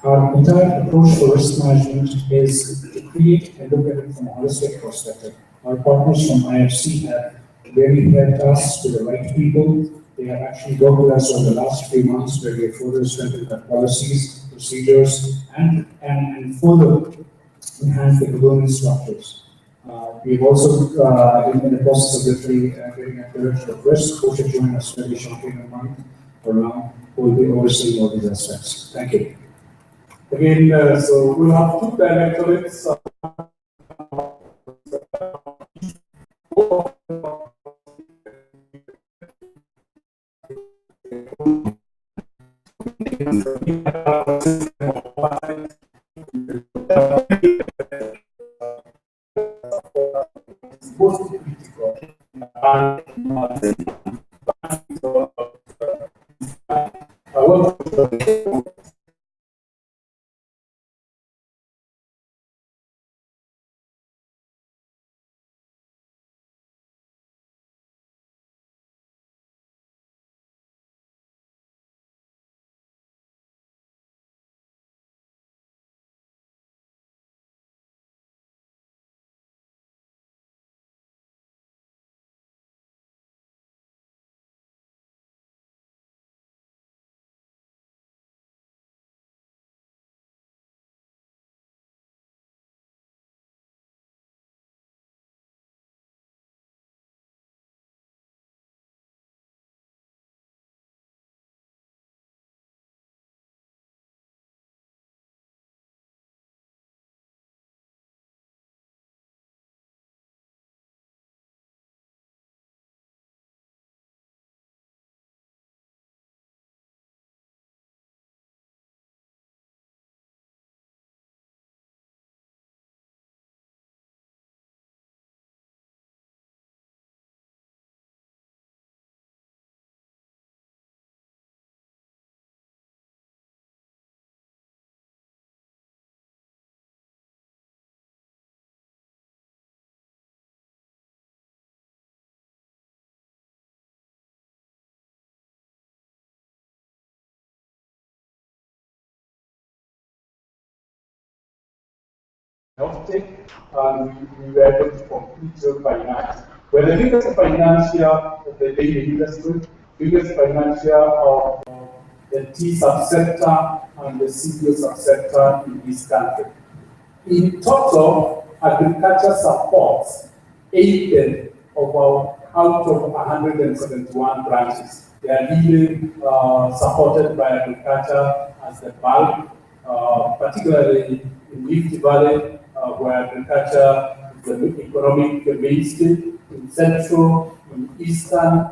Our entire approach to risk management is to create and look at it from a holistic perspective. Our partners from IFC have really helped us with the right people. They have actually worked with us over the last few months where we have further strengthened our policies, procedures, and further enhance the governance structures. We've also, in the process of literally getting a director of risk, who should join us very shortly in a month or now, who will be overseeing all these aspects. Thank you. Again, so we'll have two directorates. Most critical and I want to take and we were able to complete your finance. We're the biggest financier of the dairy industry, biggest financier of the tea subsector and the CBO subsector in this country. In total, agriculture supports 8 of our out of 171 branches. They are really supported by agriculture as the bulk, particularly in Rift Valley, where agriculture is the economic mainstay, in central, in eastern,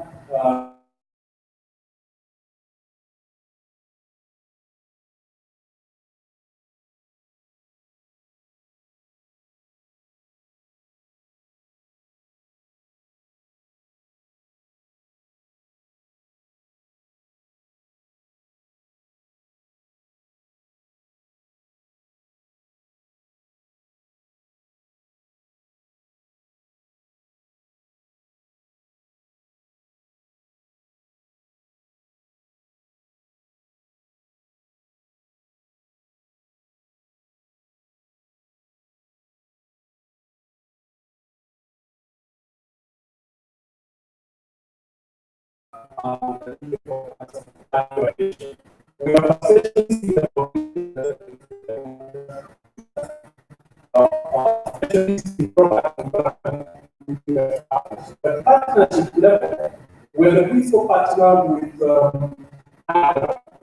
the partnership level, we're the principal partner with the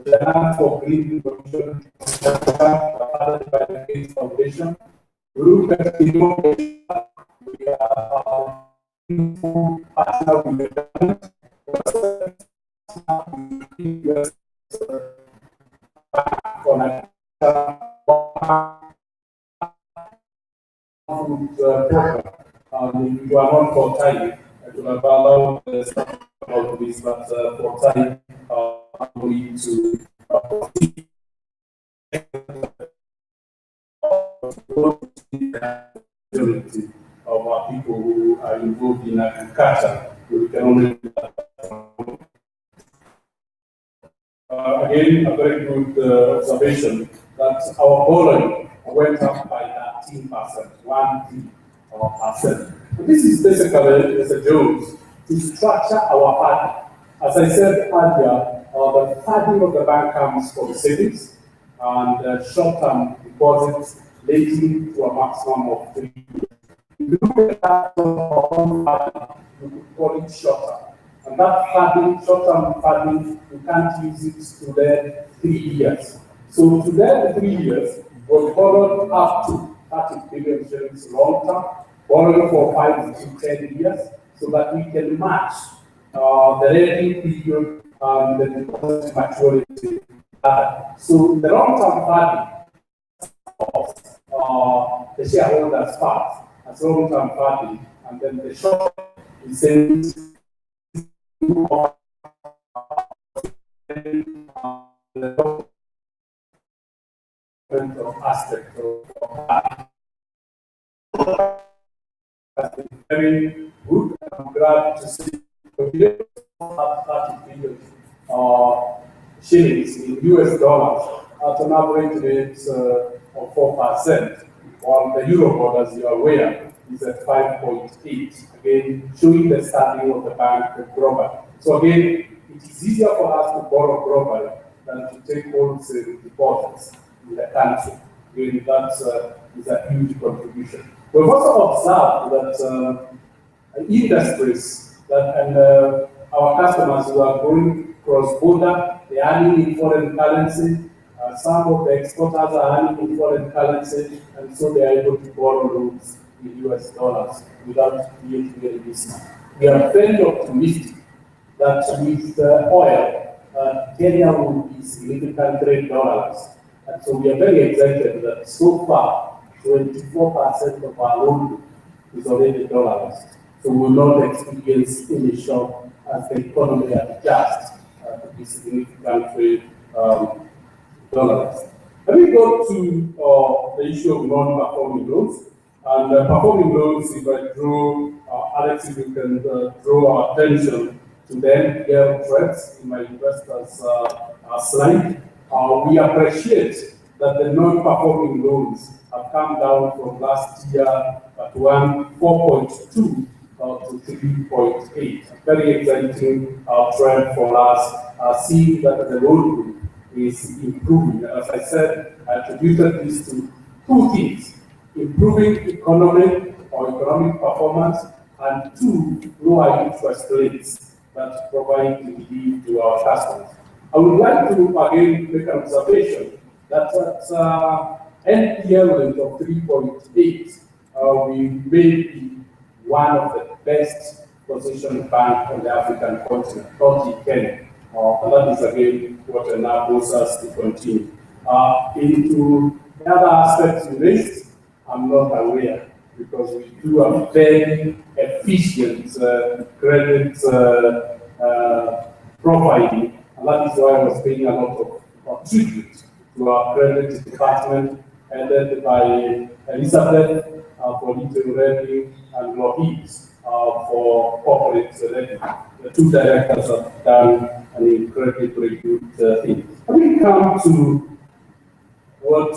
Land for Green Commission, funded by the Gates Foundation. We look at innovation, we are partner with the program. You are not for time. I will allow about this, but for time, I'm going to majority of our people who are involved in agriculture. We can only again, a very good observation that our borrowing went up by 13%, 13%. This is basically, Mr. Jones, to structure our funding. As I said earlier, the funding of the bank comes from savings and short-term deposits leading to a maximum of 3 years. If you look at that funding, you could call it short-term. And that funding, short-term funding, you can't use it to the 3 years. So to the 3 years, we've borrowed up to 30 billion shillings long-term, borrowing for 5 to 10 years, so that we can match the lending period and the deposit maturity. So the long-term funding of the shareholders' funds as long-term funding, and then the short is savings aspect of that. That's been very good. I'm glad to see we have 30 billion shillings in US dollars at an average rate of 4%, while the Eurobond, as you are aware, is at 5.8, again showing the standing of the bank globally. So again, it is easier for us to borrow globally than to take wholesale deposits in the country. Again, that is a huge contribution. We've also observed that industries and our customers who are going cross-border, they are earning in foreign currency. Some of the exporters are earning in foreign currency, and so they are able to borrow loans in US dollars without creating any risk. We are very optimistic that with oil, Kenya will be significant trade dollars. And so we are very excited that so far, 24% of our loan book is already dollars. So we will not experience any shock as the economy adjusts to this significant trade dollars. Let me go to the issue of non-performing loans. And performing loans, if I draw, Alex, if you can draw our attention to the NPL threats in my investors' slide. We appreciate that the non-performing loans have come down from last year at 4.2 to 3.8. Very exciting trend for us, seeing that the loan book is improving. As I said, I attributed this to two things: improving economic performance, and two, lower interest rates that provide relief to our customers. I would like to again make an observation that at NPL rate of 3.8, we may be one of the best positioned banks on the African continent, not in Kenya. And that is again what enables us to continue. Into the other aspects you raised, I'm not aware, because we do a very efficient credit profiling. And that is why I was paying a lot of tribute to our credit department, headed by Elizabeth for retail lending and Lohis for corporate lending. The two directors have done an incredibly good thing. Let me come to what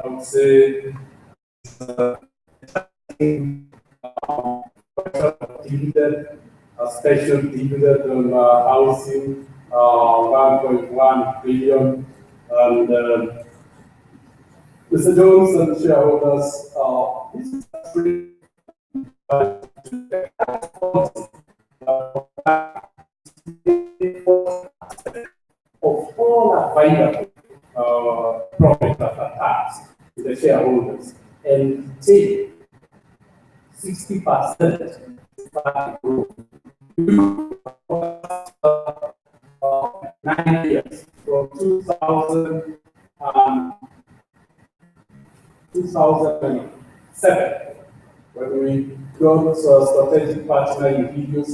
I would say dividend, a special dividend on housing, 1.1 billion, and Mr. Jones and shareholders, this is a free of all available profit after tax to the shareholders, and take 60% back growth. 9 years from 2007, when we got strategic partner in videos,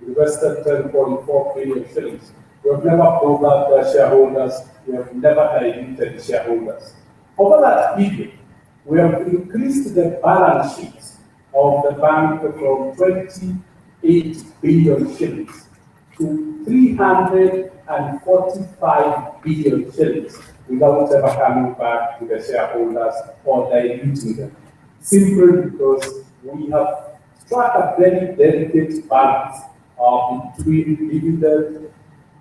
invested 10.4 billion shillings. We have never pulled out the shareholders, we have never diluted shareholders. Over that period, we have increased the balance sheet of the bank from 28 billion shillings to 345 billion shillings. without ever coming back to the shareholders or diluting them. Simply because we have struck a very delicate balance between dividend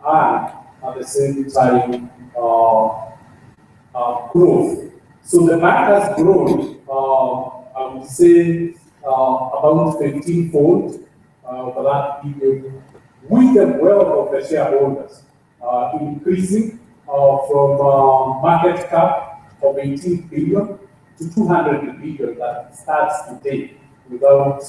and at the same time growth. So the bank has grown, I would say, about 15-fold over that period, with the wealth of the shareholders increasing from market cap of 18 billion to 200 billion that starts today without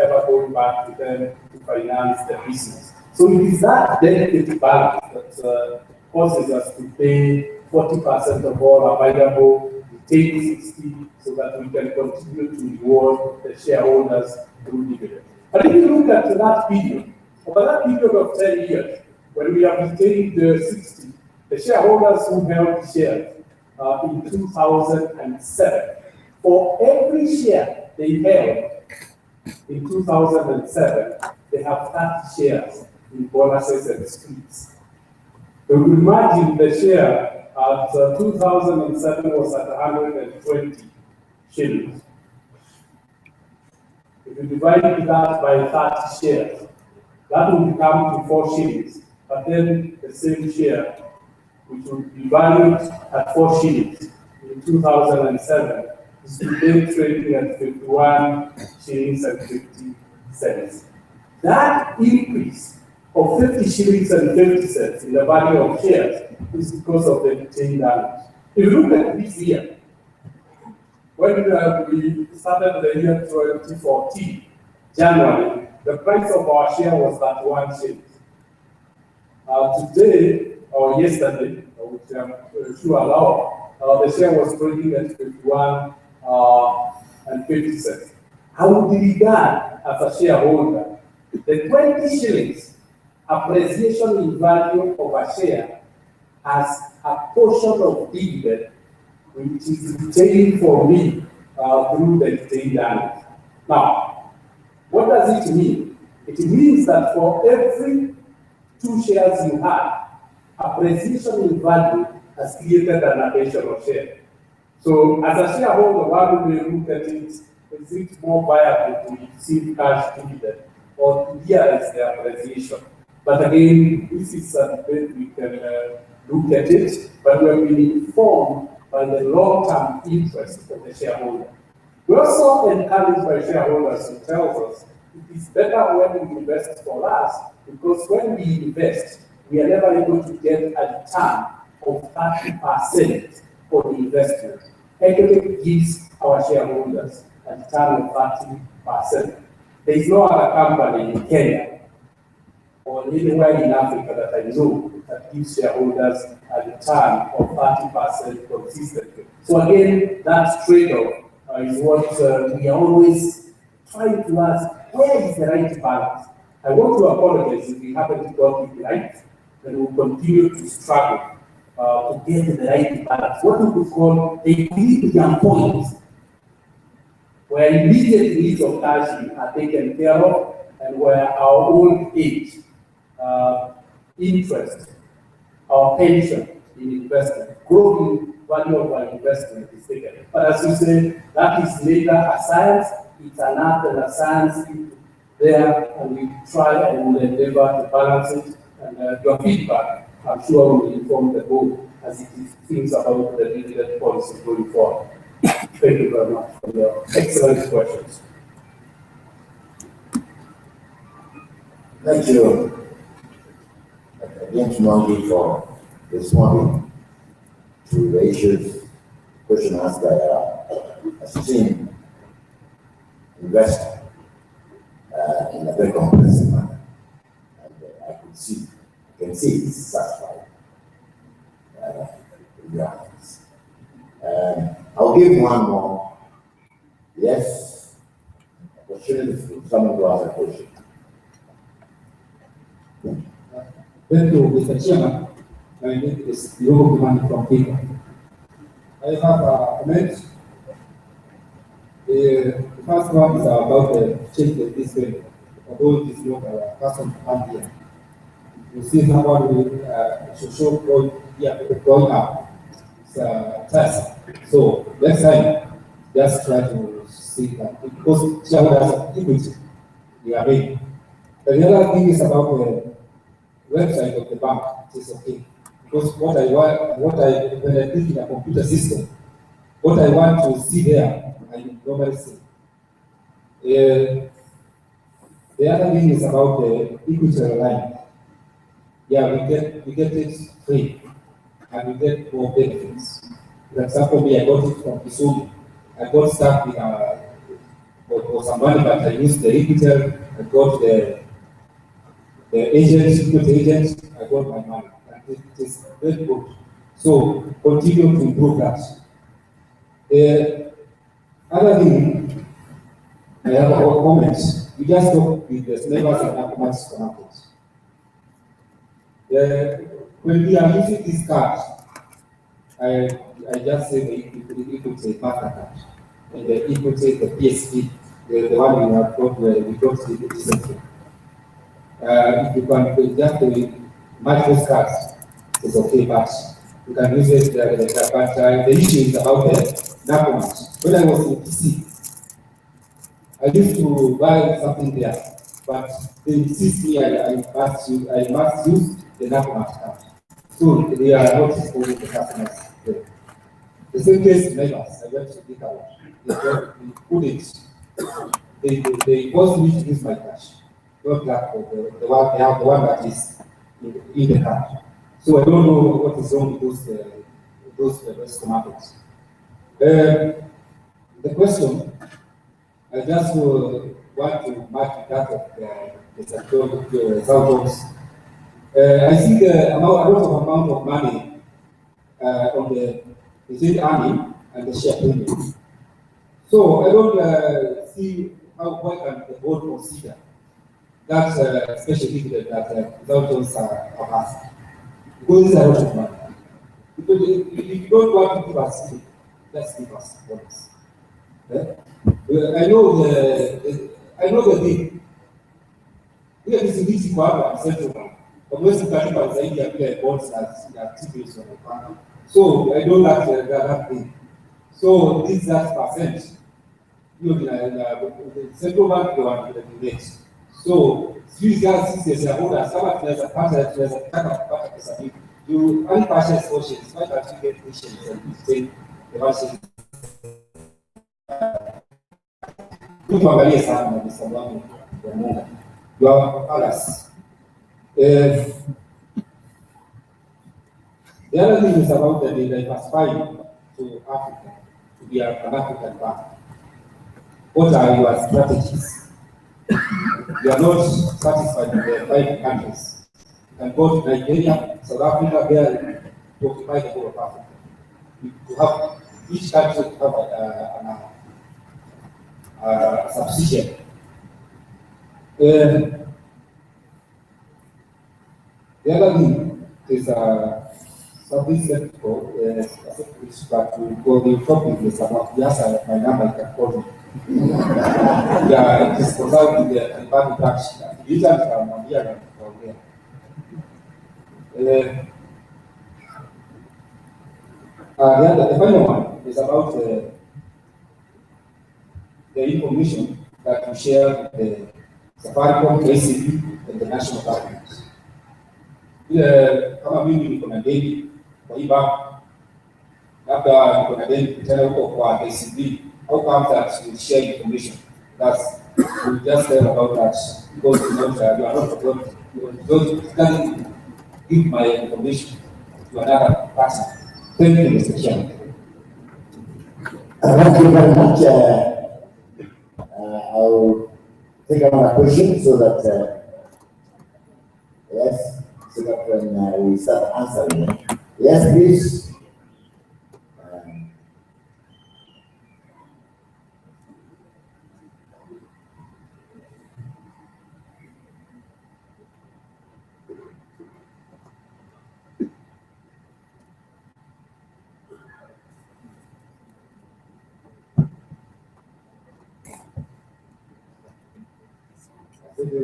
ever going back to them to finance the business. So it is that delicate balance that causes us to pay 40% of all available, retain 60, so that we can continue to reward the shareholders through dividends. But if you look at that period, over that period of 10 years, when we have retained the 60, the shareholders who held shares in 2007, for every share they held in 2007, they have 30 shares in bonuses and splits. So you imagine the share at 2007 was at 120 shillings. If you divide that by 30 shares, that will come to 4 shillings. But then the same share, which would be valued at 4 shillings in 2007, is today trading at 51 shillings and 50 cents. That increase of 50 shillings and 50 cents in the value of shares is because of the retained earnings. If you look at this year, when we started the year 2014, January, the price of our share was at 1 shilling. Today, or yesterday, which I'm sure allow, the share was trading at 51 and 50 cents. I would regard as a shareholder the 20 shillings appreciation in value of a share as a portion of dividend which is retained for me through the retained earnings. Now, what does it mean? It means that for every 2 shares you have, appreciation in value has created an additional share. So, as a shareholder, one may look at it, is it more viable to receive cash dividend or to realize the appreciation? But again, this is a debate we can look at it, but we have been informed by the long-term interest of the shareholder. We also encouraged by shareholders who tell us it is better when we invest for us, because when we invest, we are never able to get a return of 30% for the investment. Equity gives our shareholders a return of 30%. There is no other company in Kenya or anywhere in Africa that I know that gives shareholders a return of 30% consistently. So again, that trade-off is what we are always trying to ask, where is the right balance? I want to apologize if we haven't got it right, and we'll continue to struggle to get the right balance. What we would call a equilibrium point, where immediate needs of cash are taken care of, and where our old age, interest, our pension in investment, growing value of our investment is taken. But as you say, that is later a science, it's an art and a science there, and we try and endeavor to balance it. And your feedback, I'm sure, will inform the board as it thinks about the dividend policy going forward. Thank you very much for your excellent questions. Thank you, James Mwangi, for responding to the issues, question asked by a esteemed investor in a very comprehensive manner. And I can see it's satisfied in your hands. I'll give one more. Yes, opportunity for someone to ask a question. Thank you, Mr. Chairman. My name is Yogo Kimani from Kenya. I have a comment. The first one is about the change of this way. Although it is not a person to here. You see someone with social growth here going up. task. So next time, just try to see that because shareholders have equity, they are ready. But the other thing is about the website of the bank. It is okay because what I want, when I click in a computer system, what I want to see there, I normally see. The other thing is about the equity line. Yeah, we get it free, and we get more benefits. For example, me, I got it from Kisumu. I got stuck with for some money, but I used the equity. I got the agent, equity agent. I got my money, and it is very good. So continue to improve that. The other thing, I have a comment. We just talk with the neighbors and Akumat's supermarkets. When we are using this card, I just say the equity MasterCard and the equity, the PSP, the one we have got where we got the recently. If you can just match those cards, it's okay, but you can use it. But the issue is about the NACOMAT. When I was in PC, I used to buy something there, but they insist me I must use the NACOMAT card. So they are not exposing the customers there. The same case neighbors, I went to pick out. They couldn't. They forced me to use my cash, not that the one they have the one that is in the card. So I don't know what is wrong with those tomatoes. The question I just want to match that of the South. I see a lot of amount of money on the army and the share premium. So I don't see why can the board consider that special dividend that South have asked. Because it's a lot of money. Because if you don't want to give us, let's give us bonus. I know the thing. Ile kizingiti kwa hapa central bank. Hamwezi kalipa zaidi ya vile bonds na T-bills wanapanga. So I don't like that thing. So this that percent. Hiyo the central bank ndio wanaregulate. So sisi shareholders kama tunaweza kupata pesa hivi. You only purchase portions. Why can't you get portions and you take the portions? Tuangalie sana kwa sababu ya Mungu. Your palace. The other thing is about the diversifying to Africa, to be an African bank. What are your strategies? You are not satisfied with the 5 countries. You can go to Nigeria, South Africa, there to occupy the whole of Africa. To have each country to have a subsidiary. The other thing is something skeptical, but the topic is about yes, my number you can call me. Yeah, it is consulting the bank branch. These are from here from there. The final one is about the information that we share with the Safaricom, KCB, and the national government. Kama mimi niko na deni kwa hii bank, labda niko na deni tena huko kwa KCB, how come that you share information? We just tell about that because you are not going to give my information to another person. Thank you, Mr. Chairman. Thank you very much. I'll take another question so that, yes, so that when we start answering. Yes, please.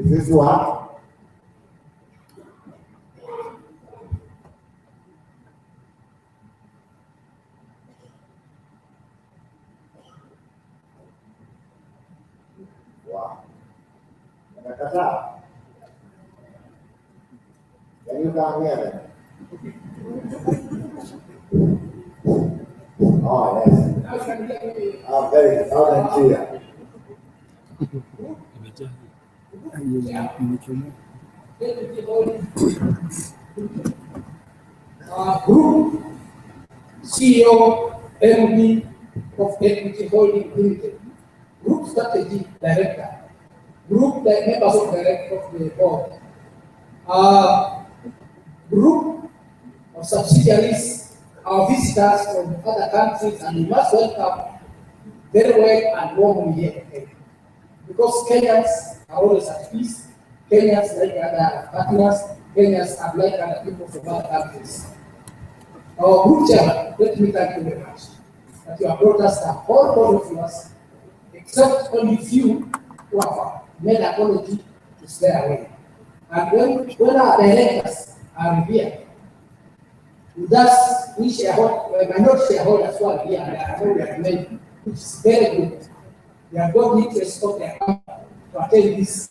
This one. Unakataa? Can you come here? Oh, yes. Oh, very loud and clear. Group CEO, MD of Equity Holding Limited, Group Strategy Director, Group Members of the board, group of subsidiaries, our visitors from other countries, and we must welcome very well and warmly here today. Because Kenyans are always at peace, Kenyans like other partners, Kenyans are like other people from other countries. Our group chairman, let me thank you very much that you have brought us the whole board of us, except only few who have made apology to stay away. And when our directors are here, thus we minority shareholders who are here, and I know we have made, which is very good. They have got interest of their company to attend this.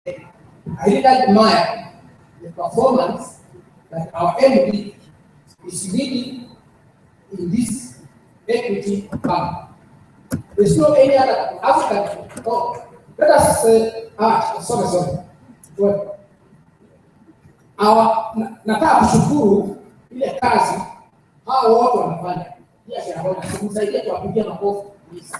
I really admire the performance that our MD is leading in this equity bank. There's no any other African. Oh, let us say, sorry. Well, nataka kushukuru ile kazi hao wote wanafanya. Pia shareholder kumsaidia kuwapigia makofi please.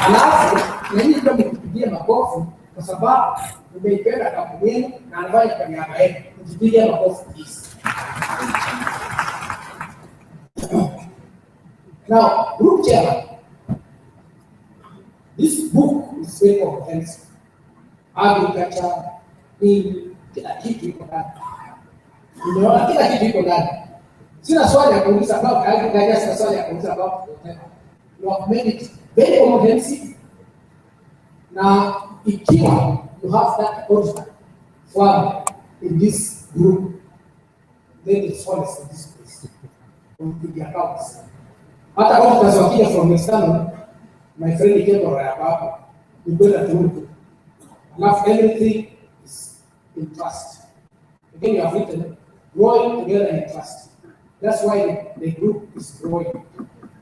Alafu na hii ndio mkupigia makofi kwa sababu umeipenda kampuni yenu na anafanya kwa niaba yenu. Mkupigia makofi please. Now, group chairman, this book is very comprehensive. Agriculture, in kila kitu iko ndani. Unaona kila kitu iko ndani. Sina swali ya kuuliza about agriculture, sina swali ya kuuliza about whatever. You have made it very comprehensive. Now, ikiwa you have that original farm in this group, then it's honest in this place. With the accounts. Hata kama tutazwakia from external, my friend came or hapa, we go to group. Enough everything is in trust. Again, you have written growing together in trust. That's why the group is growing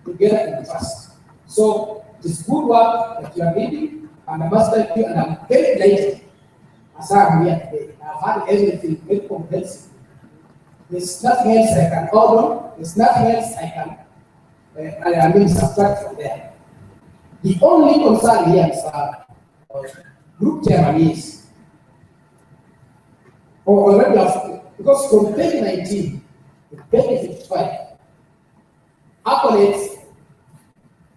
together in trust. So it's good work that you are leading, and I must thank you, and I'm very delighted as I am here today. I've had everything very comprehensive. There's nothing else I can order, there's nothing else I can subtract from there. The only concern here is group chairman is, or already have, because from 2019 to 2055, accolades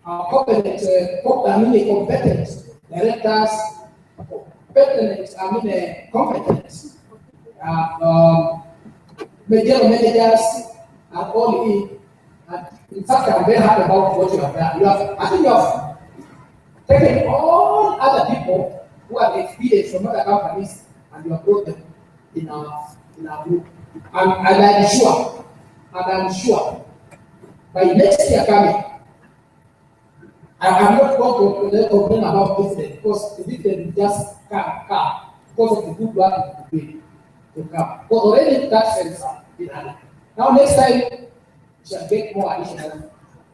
are competent directors, competent major managers are all in. And in fact, I'm very happy about what you have done. I think you have taken all other people who have experienced from other companies and you have brought them in our group. And I'm sure by next year coming, I'm not going to complain about dividend because the dividend will just come because of the good work to come. But already that sense in hand. Now next time we shall get more additional,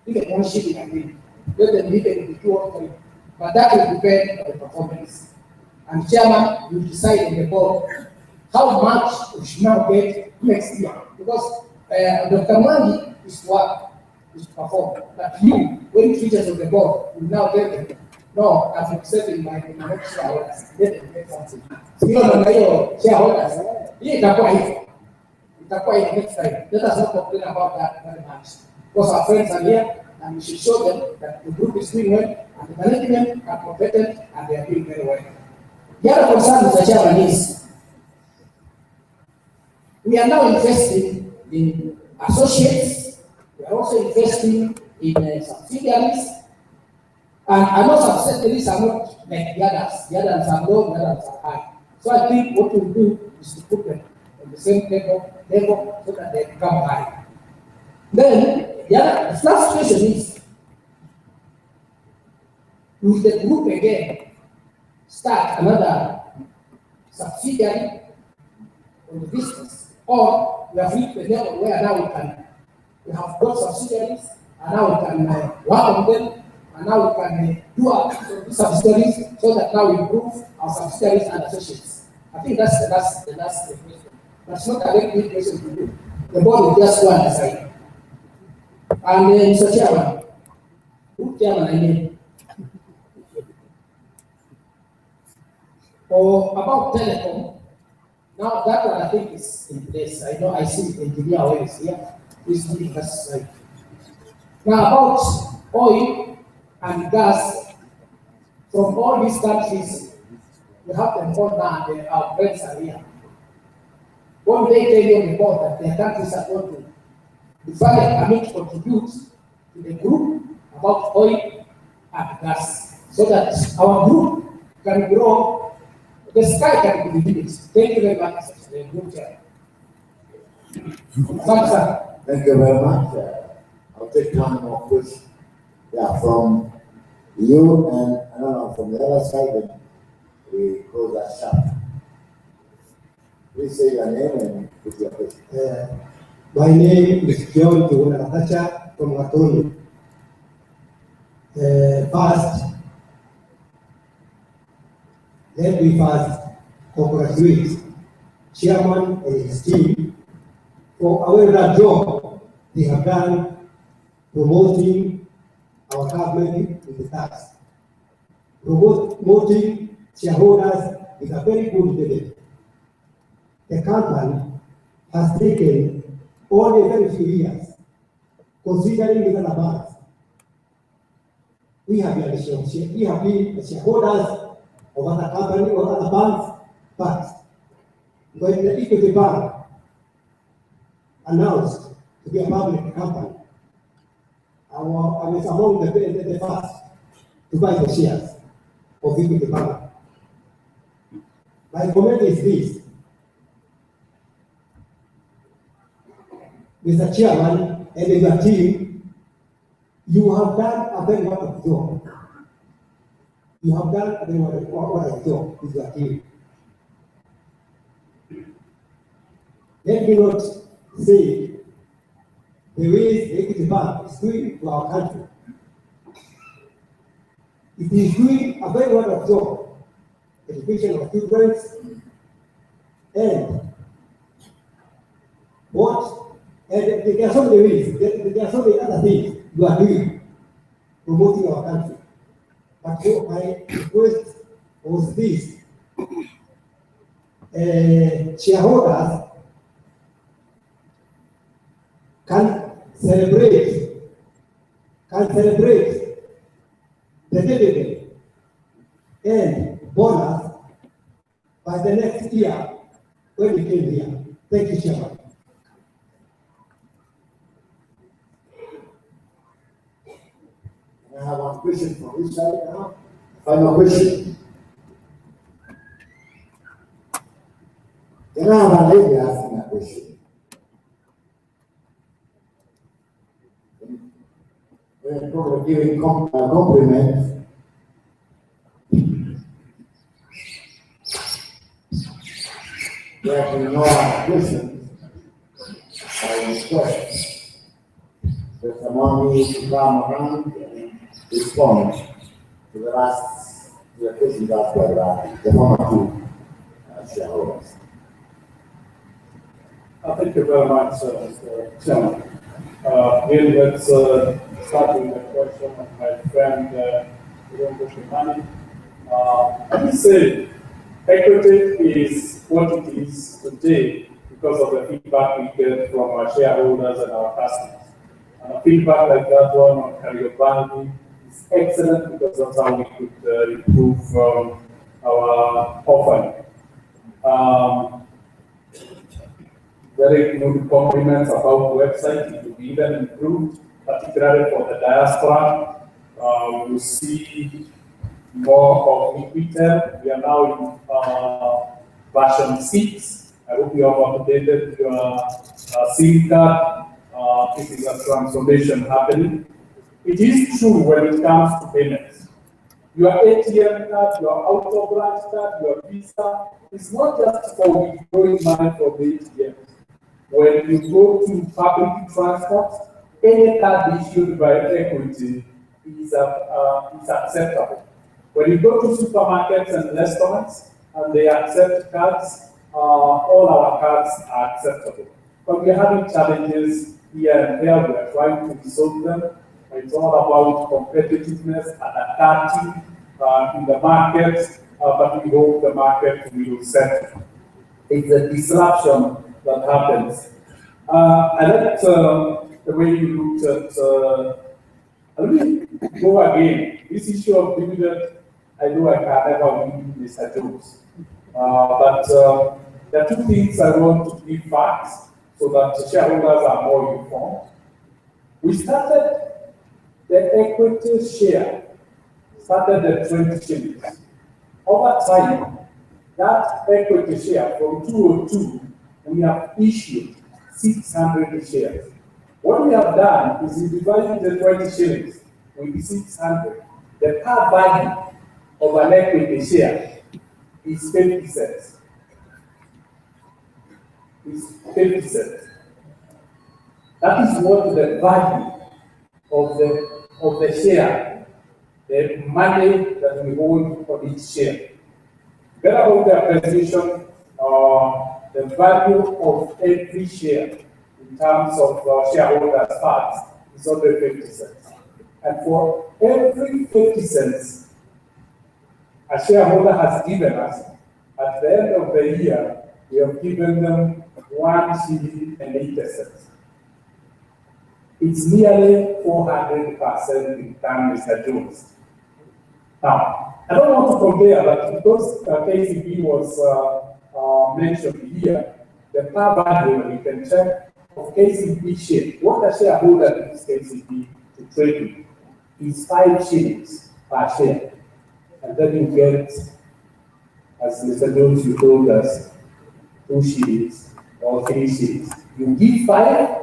we get more shipping again. Let them leave it with 2 or 3. But that will depend on the performance. And chairman will decide on the board how much we should now get next year. Because Dr. Mwangi is to work, is to perform. But you, when you features on the board, will now get them. No, as I'm saying in my next shareholders, let them get something. So you don't know shareholders. Itakuwa hivyo next time. Let us not complain about that very much. Because our friends are here and we should show them that the group is doing well and the management are competent and they are doing very well. The other concern, Mr. Chairman, is we are now investing in associates, we are also investing in subsidiaries, and I know subsidiaries are not like the others. The others are low, the others are high. So I think what we'll do is to put them on the same level so that they become high. Then the last question is, will the group again start another subsidiary on the business? Or we have reached the level where now we have got subsidiaries, and now we can work on them, and now we can do our subsidiaries so that now we improve our subsidiaries and associates. I think that's the last question. That's not a very big question to do. The board will just go and decide. And Mr. Chairman, group chairman, I mean, or about telecom, now that one I think is in place. I know I see the engineer always here. He's doing us right. Now about oil and gas from all these countries, we have them all now, and our friends are here. What do they tell you on the board that their countries are going to develop and to contribute to the group about oil and gas so that our group can grow, the sky can be the limit. Thank you very much, the group chair. Thank you very much. I'll take one more question. Yeah, from you and I don't know, from the other side, and we close that chapter. Please say your name and put your question. My name is John Tuunaratacha from Gatoni. First, let me first congratulate Chairman and his team for a well-done job they have done promoting our government with the tax. Promoting shareholders is a very good debate. The company has taken only very few years, considering the other banks. We have been shareholders of other companies or other banks, but when the Equity Bank announced to be a public company, I was among the first to buy the shares of Equity Bank. My comment is this: Mr. Chairman and your team, you have done a very wonderful job. You have done a very wonderful job with your team. Let me not say the ways the Equity Bank is doing to our country. It is doing a very wonderful job, education of children, and there are so many ways, there are so many other things you are doing, promoting our country. But my request was this: shareholders can celebrate the dividend and bonus by the next year when we came here. Thank you, Chairman. I have one question from this side now. Final question. Can I have a lady asking a question? We're giving compliments. There have been no other questions. I request that someone needs to come around and respond to the questions asked by the former two shareholders. Thank you very much, Mr. Chairman. Really, let's start with the question of my friend, Iron Bushimani. Let me say, equity is what it is today because of the feedback we get from our shareholders and our customers. And a feedback like that one on Kariobangi is excellent because that's how we could improve our offering. Very good compliments about the website. It will be even improved, particularly for the diaspora. We will see more of Equitel. We are now in version 6. I hope you have updated your SIM card. It is a transformation happening. It is true when it comes to payments. Your ATM card, your auto branch card, your Visa, it's not just for withdrawing money from the ATM. When you go to public transport, any card issued by Equity is acceptable. When you go to supermarkets and restaurants and they accept cards, all our cards are acceptable. But we're having challenges here and there, we're trying to resolve them. It's all about competitiveness, adapting in the market, but we hope the market will settle. It's a disruption that happens. I like the way you looked at, let me go again. This issue of dividend, I know I can never win Mr. Jones. But there are two things I want to give facts so that the shareholders are more informed. We started the equity share, started at 20 shillings. Over time, that equity share from 202, we have issued 600 shares. What we have done is we divided the 20 shillings with 600. The par value of an equity share is 50 cents. It's 50 cents. That is what the value of the share, the money that we hold for each share. Better about the appreciation, the value of every share in terms of shareholders' funds is under 50 cents. And for every 50 cents a shareholder has given us, at the end of the year, we have given them 1 shilling and 80 cents. It's nearly 400% in time, Mr. Jones. Now, I don't want to compare, but because KCB was mentioned here, the par value, you can check, of KCB share, what a shareholder gives KCB to trade with is 5 shillings per share. And then you get, as Mr. Jones, you told us, 2 shillings or 3 shillings. You give 5,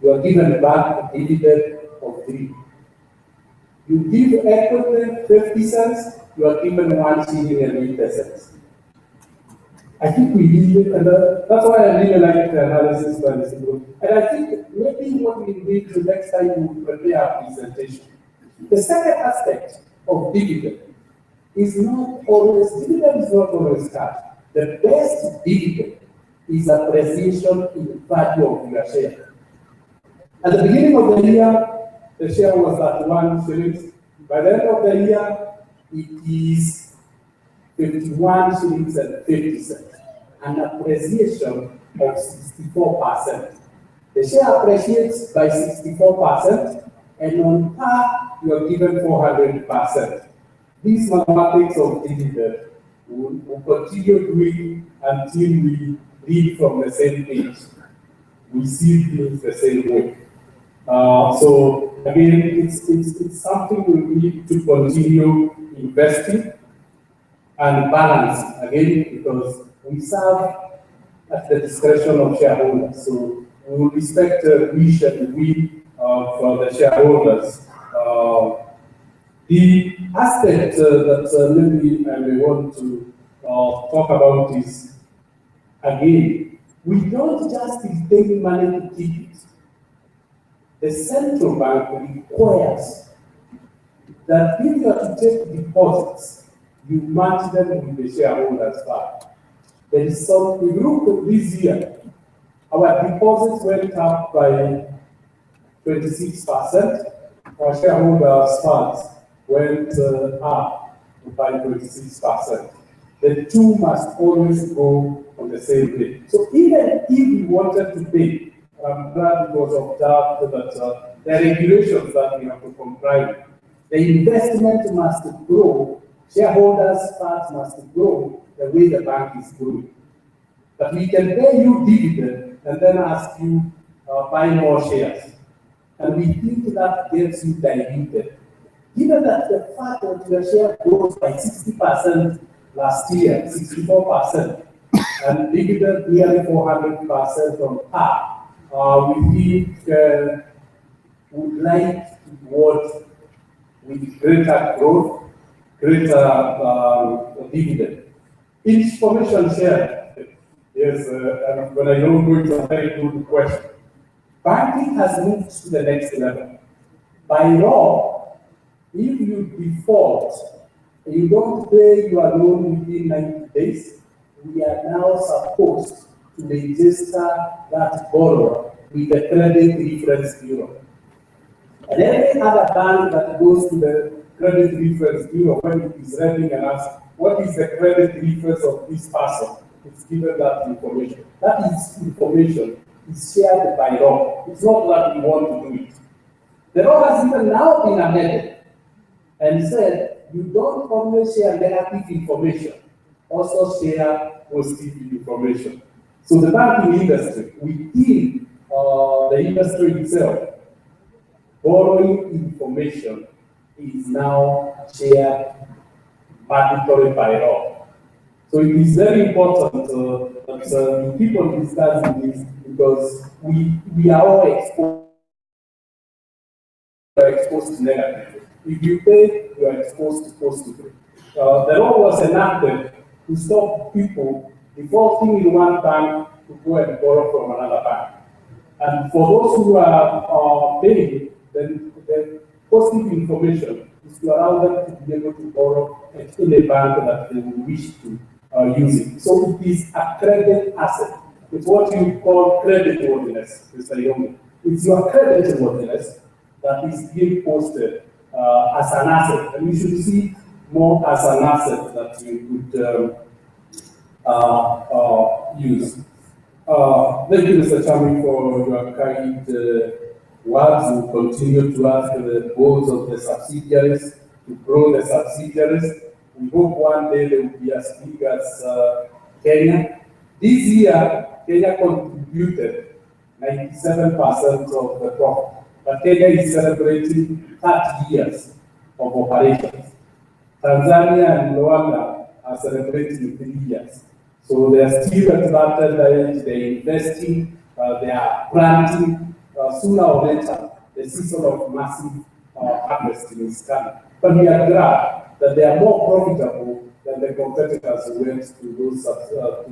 you are given back a dividend of 3. You give equity 50 cents, you are given 1 shilling and 80 cents. I think we need it, and that's why I really like the analysis by Mr. Group. And I think maybe what we need to next time we prepare our presentation. The second aspect of dividend is not always, dividend is not always cash. The best dividend is appreciation in the value of your share. At the beginning of the year, the share was at 1 shillings. By the end of the year, it is 51 shillings and 50 cents. An appreciation of 64%. The share appreciates by 64%, and on par, you are given 400%. These mathematics of dividend will continue doing until we read from the same page. We see things the same way. So again, it's something we need to continue investing and balance again, because we serve at the discretion of shareholders. So we will respect the wish and will of the shareholders. The aspect that maybe I may want to talk about is, again, we don't just retain money to keep it. The central bank requires that if you are to take deposits, you match them with the shareholders' fund. There is some, if you look at this year, our deposits went up by 26%, our shareholders' funds went up by 26%. The two must always go on the same day. So even if we wanted to pay, I'm glad it was observed that the regulations that we have to comply with, the investment must grow, shareholders' funds must grow the way the bank is growing. But we can pay you dividend and then ask you buy more shares. And we think that gets you diluted. Given that the fact that your share grows by 60% last year, 64%, and dividend nearly 400% on par, we think would like to work with greater growth greater dividend. Information sharing. Yes, and when I don't go into a very good question. Banking has moved to the next level. By law, if you default, you don't pay your loan within 90 days, we are now supposed to register that borrower with the credit reference bureau. And every other bank that goes to the credit reference bureau, when it is ready and asks, what is the credit reference of this person? It's given that information. That is information is shared by law. It's not that we want to do it. The law has even now been amended and said you don't only share negative information, also share positive information. So the banking industry, within the industry itself, borrowing information is now shared mandatory by law. So it is very important that people discuss this because we are all exposed to negative. If you pay, you are exposed to positive. The law was enacted to stop people defaulting in one bank to go and borrow from another bank. And for those who are paying, then the positive information is to allow them to be able to borrow in a bank that they will wish to use it. So it is a credit asset. It's what you call creditworthiness, Mr. Yomi. It's your creditworthiness that is being posted as an asset, and you should see more as an asset that you could use. Thank you, Mr. Chairman, for your kind words. We continue to ask the boards of the subsidiaries to grow the subsidiaries. We hope one day they will be as big as Kenya. This year, Kenya contributed 97% of the profit. But Kenya is celebrating 30 years of operations. Tanzania and Rwanda are celebrating 3 years. So they are still at that age, they're investing, they are planting. Sooner or later, the season of massive harvesting is coming. But we are glad that they are more profitable than the competitors who went to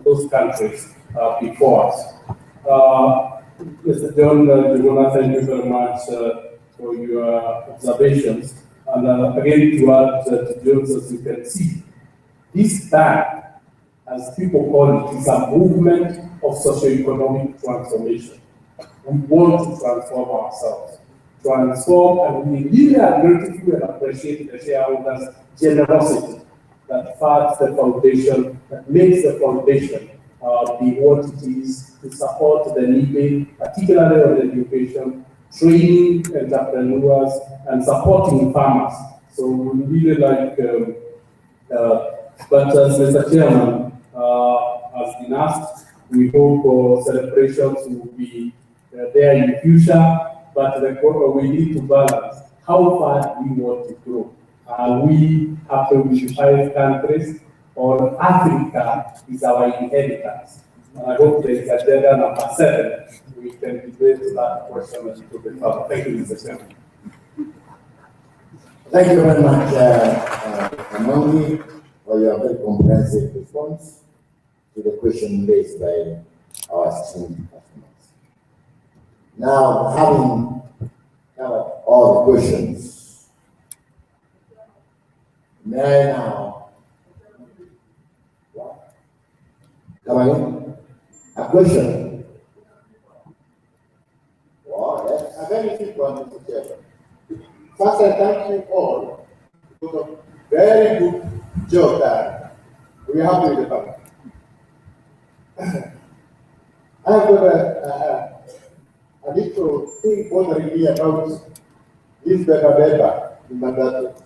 those countries before us. Mr. John, thank you very much for your observations. And again, to add to John's, as you can see, this bank, as people call it, is a movement of socio-economic transformation. We want to transform ourselves, and we really are grateful and appreciate the shareholders' generosity that funds the foundation, that makes the foundation be what it is to support the needy, particularly on education, training entrepreneurs, and supporting farmers. So we really like, but as Mr. Chairman has been asked, we hope celebrations will be there in the future, but we need to balance how far we want to grow. Are we happy with 5 countries, or Africa is our inheritance? I hope there is agenda number 7. We can debate that question a little bit further. Thank you, Mr. Chairman. Thank you very much, Amangi, for your very comprehensive response to the question raised by our esteemed customers. Now, having covered all the questions, may I now come in? A question? Well, yes, a very quick one, Mr. Chairman. First, I thank you all for the very good job that we have with the bank. I have got a little thing bothering me about this Beba in Mandatu.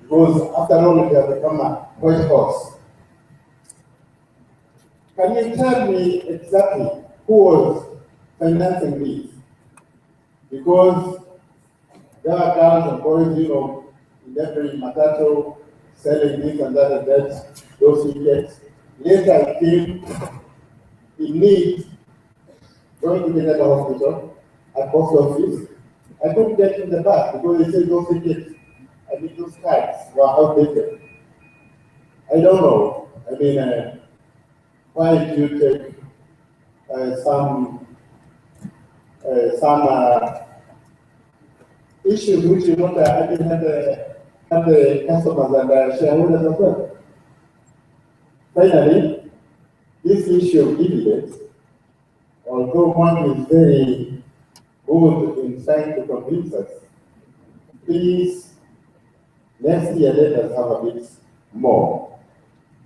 Because after all, it has become a white horse. Can you tell me exactly who was financing this? Because there are girls and boys, in every matatu selling this and that and that, those tickets. Later I came in need, going to the hospital, at post office. I couldn't get in the back because they said those tickets. I legal strides were outdated. I don't know. I mean, why did you take some issues which you want to have the customers and shareholders as well? Finally, this issue of dividends, although one is very good in trying to convince us, please, next year let us have a bit more.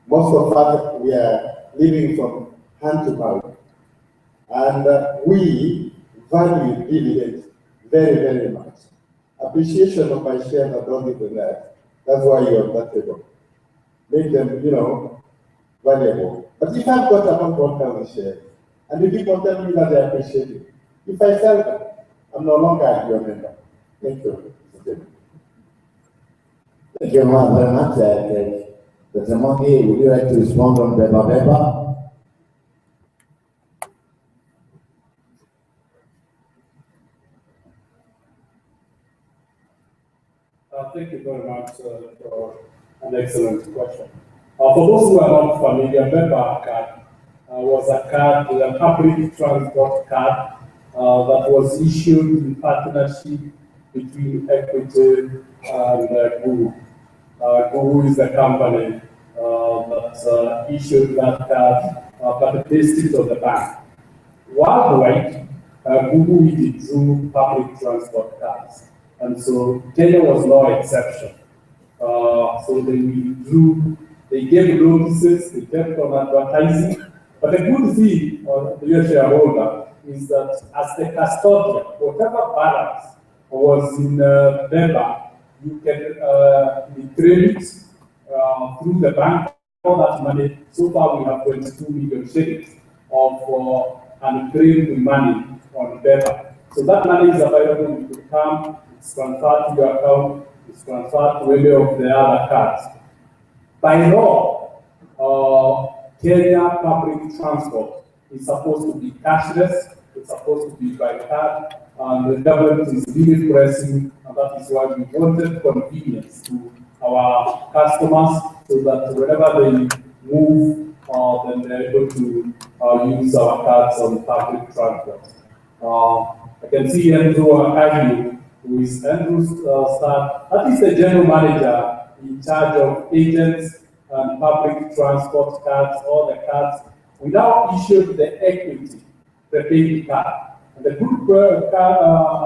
Most of us, we are living from hand to mouth, and we value dividends very, very much. Appreciation of my shares are not even that. That's why you're on that table. Make them, valuable. But if I've got about 1,000 shares, and the people tell me that they appreciate it, if I sell them, I'm no longer your member. Thank you. Thank you very much. Dr. Mongi, would you like to respond on Beba Beba? Thank you very much for an excellent question. For those who are not familiar, Beba card was a card, a public transport card that was issued in partnership between Equity and Google. Google is the company that issued that card, but based it on the bank. Worldwide, Google withdrew public transport cards, and so Kenya was no exception. So they withdrew, they gave notices, they kept on advertising. But the good thing, dear shareholder, is that as the custodian, whatever balance was in Beba, you can credit through the bank all that money. So far, we have 22 million shillings of unclaimed money on Beba. So that money is available. You could come, it's transferred to your account, it's transferred to any of the other cards. By law, Kenya public transport is supposed to be cashless, it's supposed to be by card, and the government is really pressing, and that is why we wanted convenience to our customers so that whenever they move, then they're able to use our cards on public transport. I can see Andrew Agnew, who is Andrew's staff. That is the general manager in charge of agents and public transport cards, all the cards. We now issued the Equity prepaid card. And the good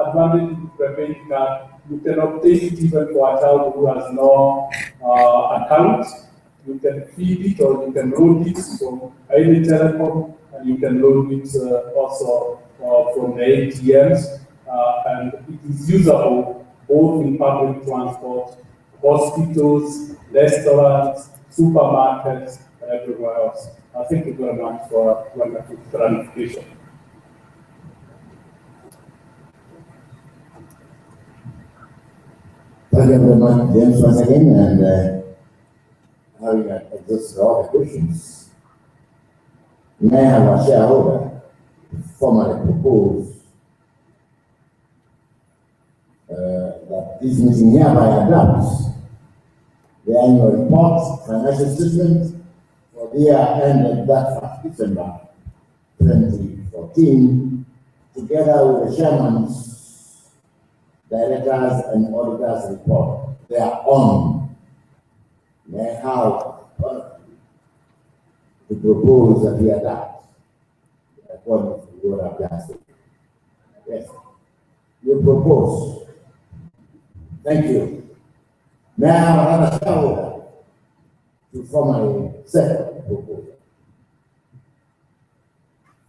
advantage of prepaid card, you can obtain it even for a child who has no account. You can feed it or you can load it from any telecom, and you can load it also from the ATMs. And it is usable both in public transport, hospitals, restaurants, supermarkets, and everywhere else. Thank you very much for wonderful clarification. Thank you very much, James, once again, and having exhausted all the questions. May I have a shareholder formally propose that this meeting hereby adopts the annual report, financial statement for the year ended that 1st December 2014, together with the chairman's, directors, and auditors' report thereon. May I have to propose that we adopt according to what I've just said. Yes, you propose. Thank you. May I have another shareholder to formally second the proposal?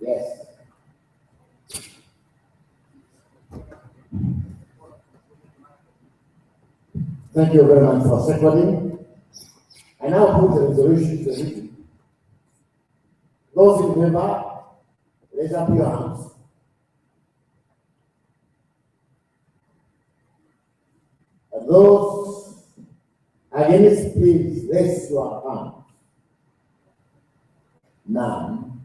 Yes. Thank you very much for seconding. I now put the resolution to the meeting. Those in favor, raise up your hands. And those against, please raise your hand. None.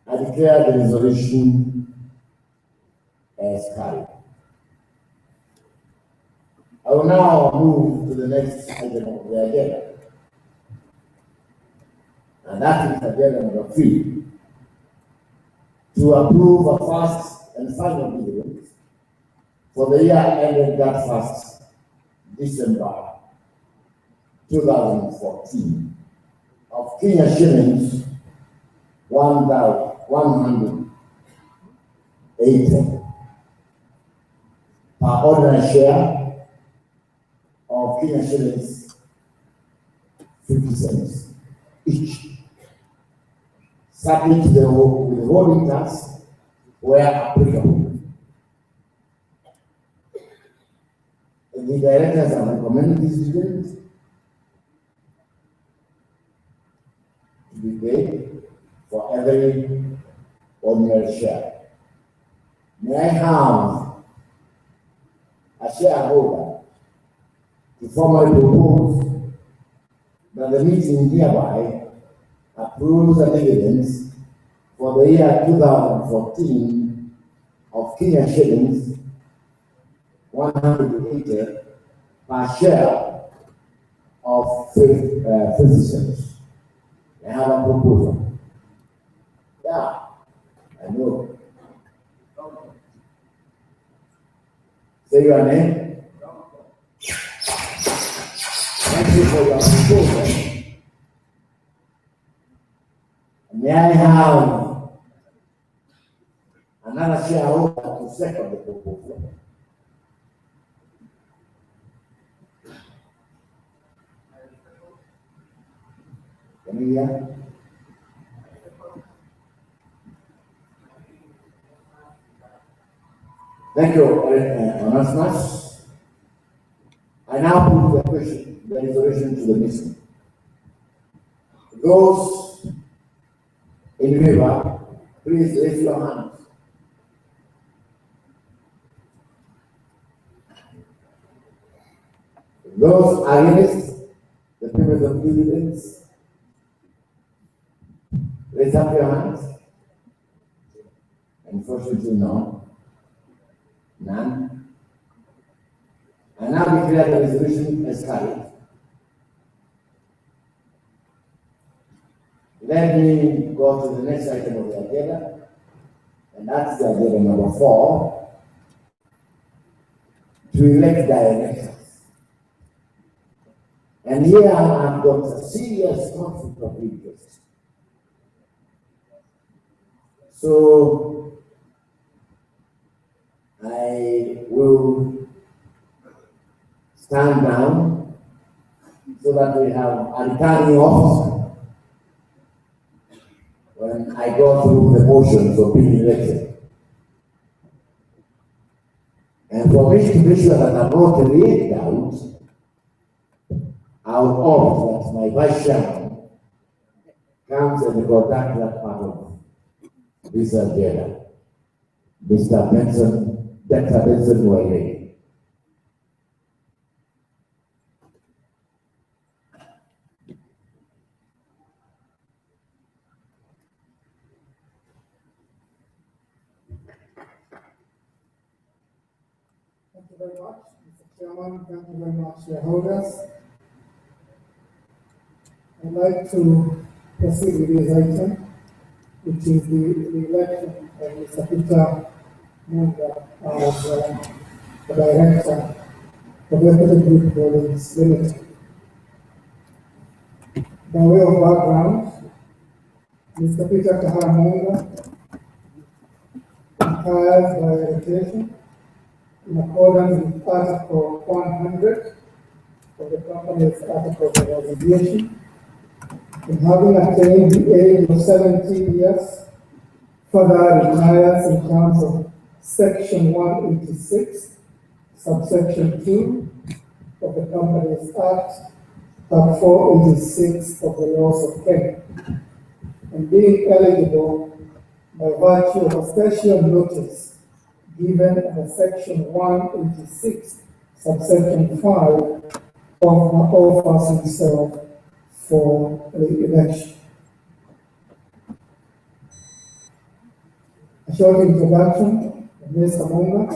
I declare the resolution as carried. I will now move to the next item of the agenda. And that is agenda number 3. To approve a first and final dividend for the year ended that 1st December 2014 of Kenya shillings 1,180 per ordinary share of Kenya shillings 50 cents each, subject to the withholding tax where applicable. The directors have recommended this dividend to be paid for every ordinary share. May I have a shareholder to formally propose that the meeting hereby approves the dividends for the year 2014 of Kenya shillings 180 per share of 50 cents. I have a proposal. Yeah, I know. Say your name. Thank you for your proposal. May I have another shareholder to second the proposal? Can you hear? Thank you, Onasmas. I now put the question, the resolution to the meeting. Those in favor, please raise your hands. Those against the payment of dividends, raise up your hands. Unfortunately, no. None. I now declare the resolution as carried. Let me go to the next item of the agenda, and that's the agenda number 4, to elect directors. And here I've got a serious conflict of interest. So I will stand down so that we have a returning officer when I go through the motions of being elected. And for me to be sure that I'm not laid out, I'll opt that my vice chairman comes and conduct that part of this agenda. Mr. Benson, Dr. Benson Wale. Thank you very much, Mr. Chairman. Thank you very much, shareholders. I'd like to proceed with this item, which is the election of Mr. Peter Munga as the director of Equity Group Holdings Limited. By way of background, Mr. Peter Kahara Munga retires by rotation in accordance with Article 100 of the company's Articles of Association, and having attained the age of 70 years, further retires in terms of Section 186, subsection 2 of the Companies Act, Part 486 of the laws of Kenya, and being eligible by virtue of a special notice given under Section 186, subsection 5 offers himself for re-election. A short introduction of Mr. Munga.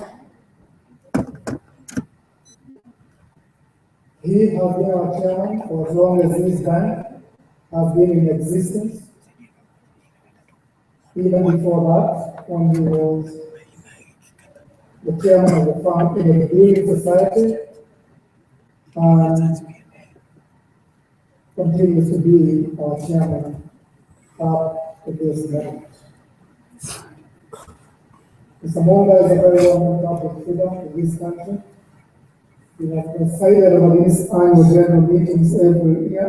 He has been our chairman for as long as this bank has been in existence. Even before that, when he was the chairman of the farm in the Building Society, and continues to be our chairman up to this moment. Mr. Monga is a very well-known public figure in this country. We have presided over these annual general meetings every year,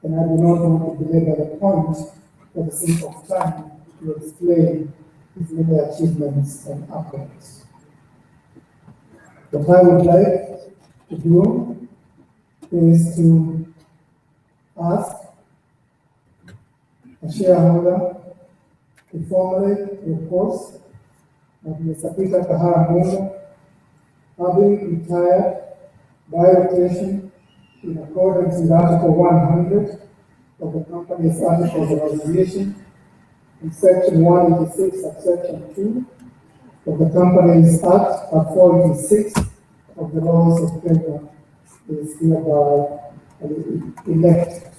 and I do not want to belabor the point for the sake of time to explain his many achievements and accolades. What I would like to do is to ask a shareholder to formally propose that Mr. Peter Kahara Munga, having retired by rotation in accordance with Article 100 of the Company's Articles of Association and Section 186, subsection 2 of the Companies Act at 486 of the laws of Kenya, is hereby elected.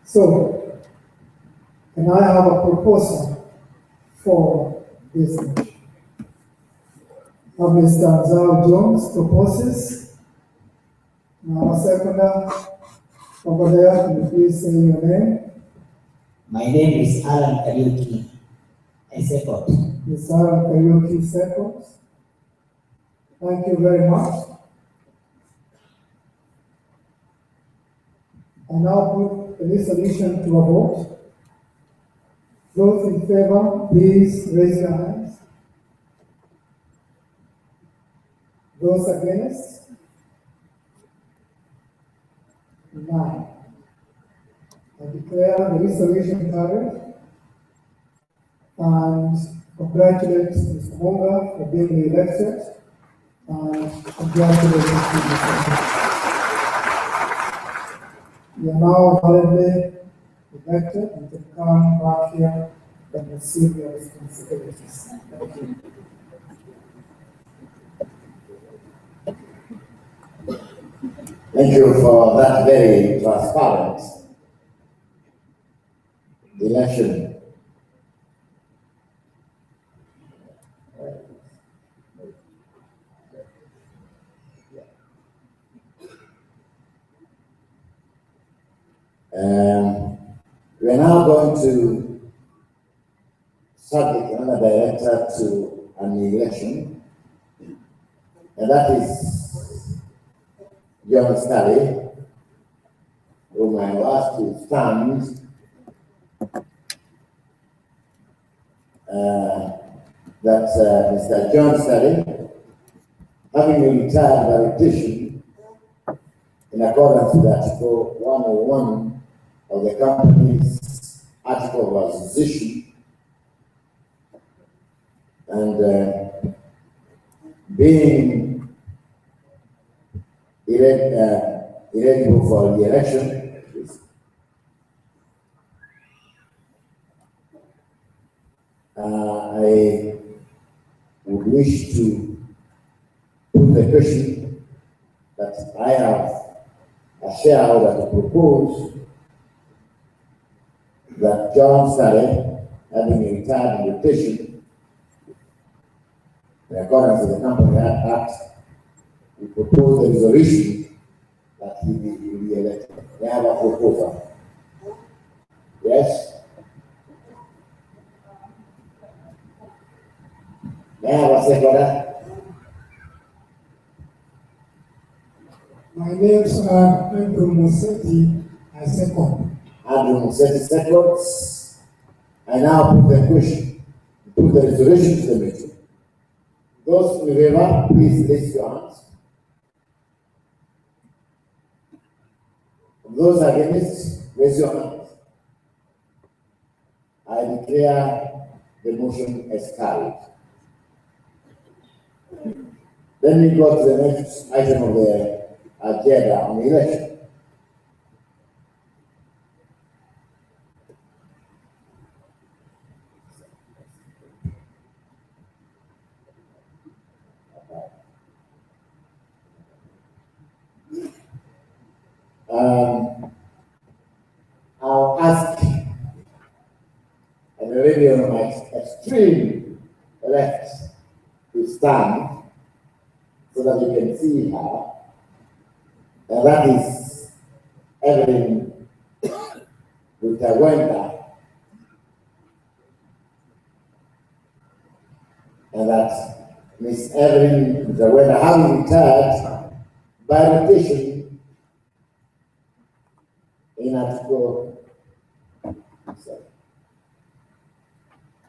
So, can I have a proposal for this motion? Mr. Zhao Jones proposes. Now, a seconder over there, can you please say your name? My name is Alan Kariuki. I second. Ms. Alan Kariuki seconds. Thank you very much. I now put the resolution to a vote. Those in favor, please raise your hands. Those against? None. I declare the resolution carried and congratulate Mr. Monga for being elected and congratulate Mr. You are now validly elected and can come back here and receive your responsibilities. Thank you. Thank you for that very transparent election. We are now going to subject another director to an election, and that is John Stanley, whom I have asked to stand Mr. John Stanley, having been retired by rotation in accordance with Article 101 of the Company's Article of Association, and being eligible for the election, I would wish to put the question that I have a shareholder to propose that John Stanley, having retired in rotation, in accordance with the Company Act, we propose the resolution that he be elected. May I have a proposal? Yes? May I have a seconder? My names are Andrew Musetti. I second. Andrew Musetti seconds. I now put the question, put the resolution to the meeting. Those in favor, please raise your hands. Those against, raise your hands. I declare the motion as carried. Then we go to the next item of the agenda on the election. to stand so that you can see her. And that is Evelyn Rutawenda. And that Miss Evelyn Rutawenda, having retired by rotation in Article,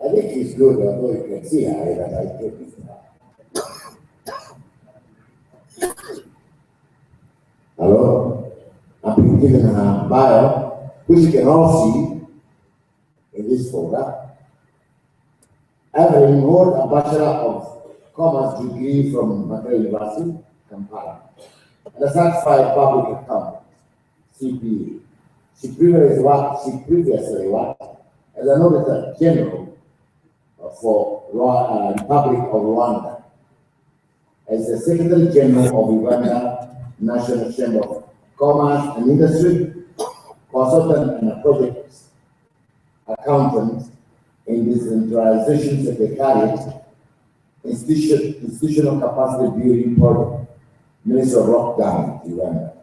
I think it's good, although you can see her, that I took it. Hello? I've been given her bio, which you can all see in this folder. Evelyn holds a Bachelor of Commerce degree from Makerere University, Kampala, and a certified public accountant, CPA. She previously worked as an Auditor General for Republic of Rwanda, as the Secretary General of Uganda National Chamber of Commerce and Industry, consultant and a project accountant in decentralization secretariat, institutional capacity building project, Minister of Rock Government, Uganda.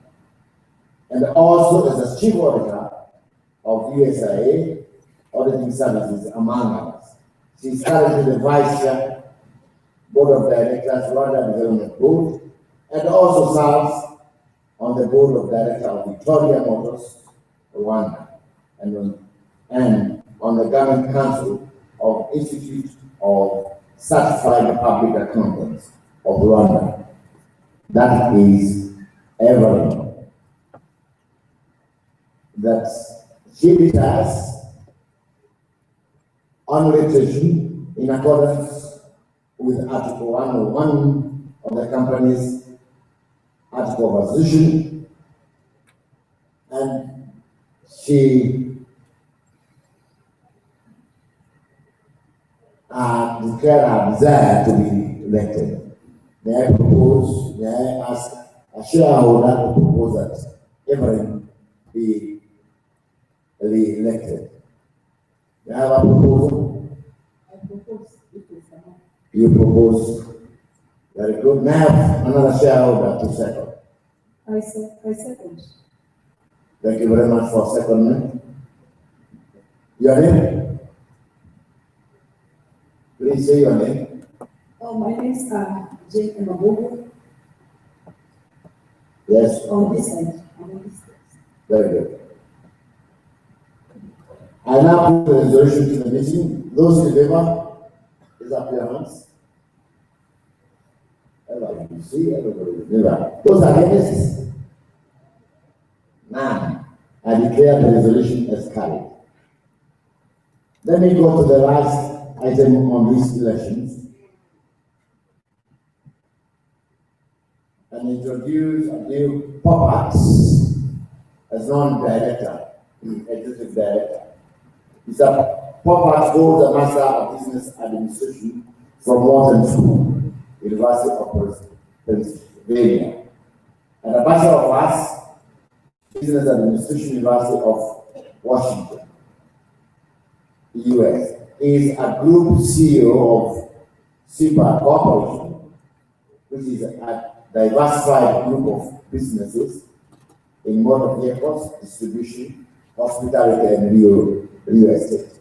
And also as a chief auditor of USAID Auditing Services, among others. She is currently the Vice Chair, Board of Directors, Rwanda Development Board, and also serves on the Board of Directors of Victoria Motors, Rwanda, and on the Government Council of Institute of Certified Public Accountants of Rwanda. That is Evelyn. That she retires on rotation in accordance with Article 101 of the company's Article of Association, and she declared her desire to be elected. May I ask a shareholder to propose that Evelyn be re-elected? May I have a proposal? I propose it is You propose. Very good. May I have another shareholder to second? I second. Thank you very much for seconding. Your name? Please say your name. Oh, my name is Jane Mabubu. Yes. On this side. On this side. Very good. I now put the resolution to the meeting. Those in favor, raise up your hands. Everybody, you see, everybody is in favor. Those against? None. I declare the resolution as carried. Let me go to the last item on these elections and introduce Adele Popat as non-director, executive director. Mr. Popat holds a Master of Business Administration from Wharton School, University of Pennsylvania, and a Bachelor of Arts, Business Administration, University of Washington, US. He is a group CEO of SIPA Corporation, which is a diversified group of businesses in motor vehicles, distribution, hospitality, and real estate.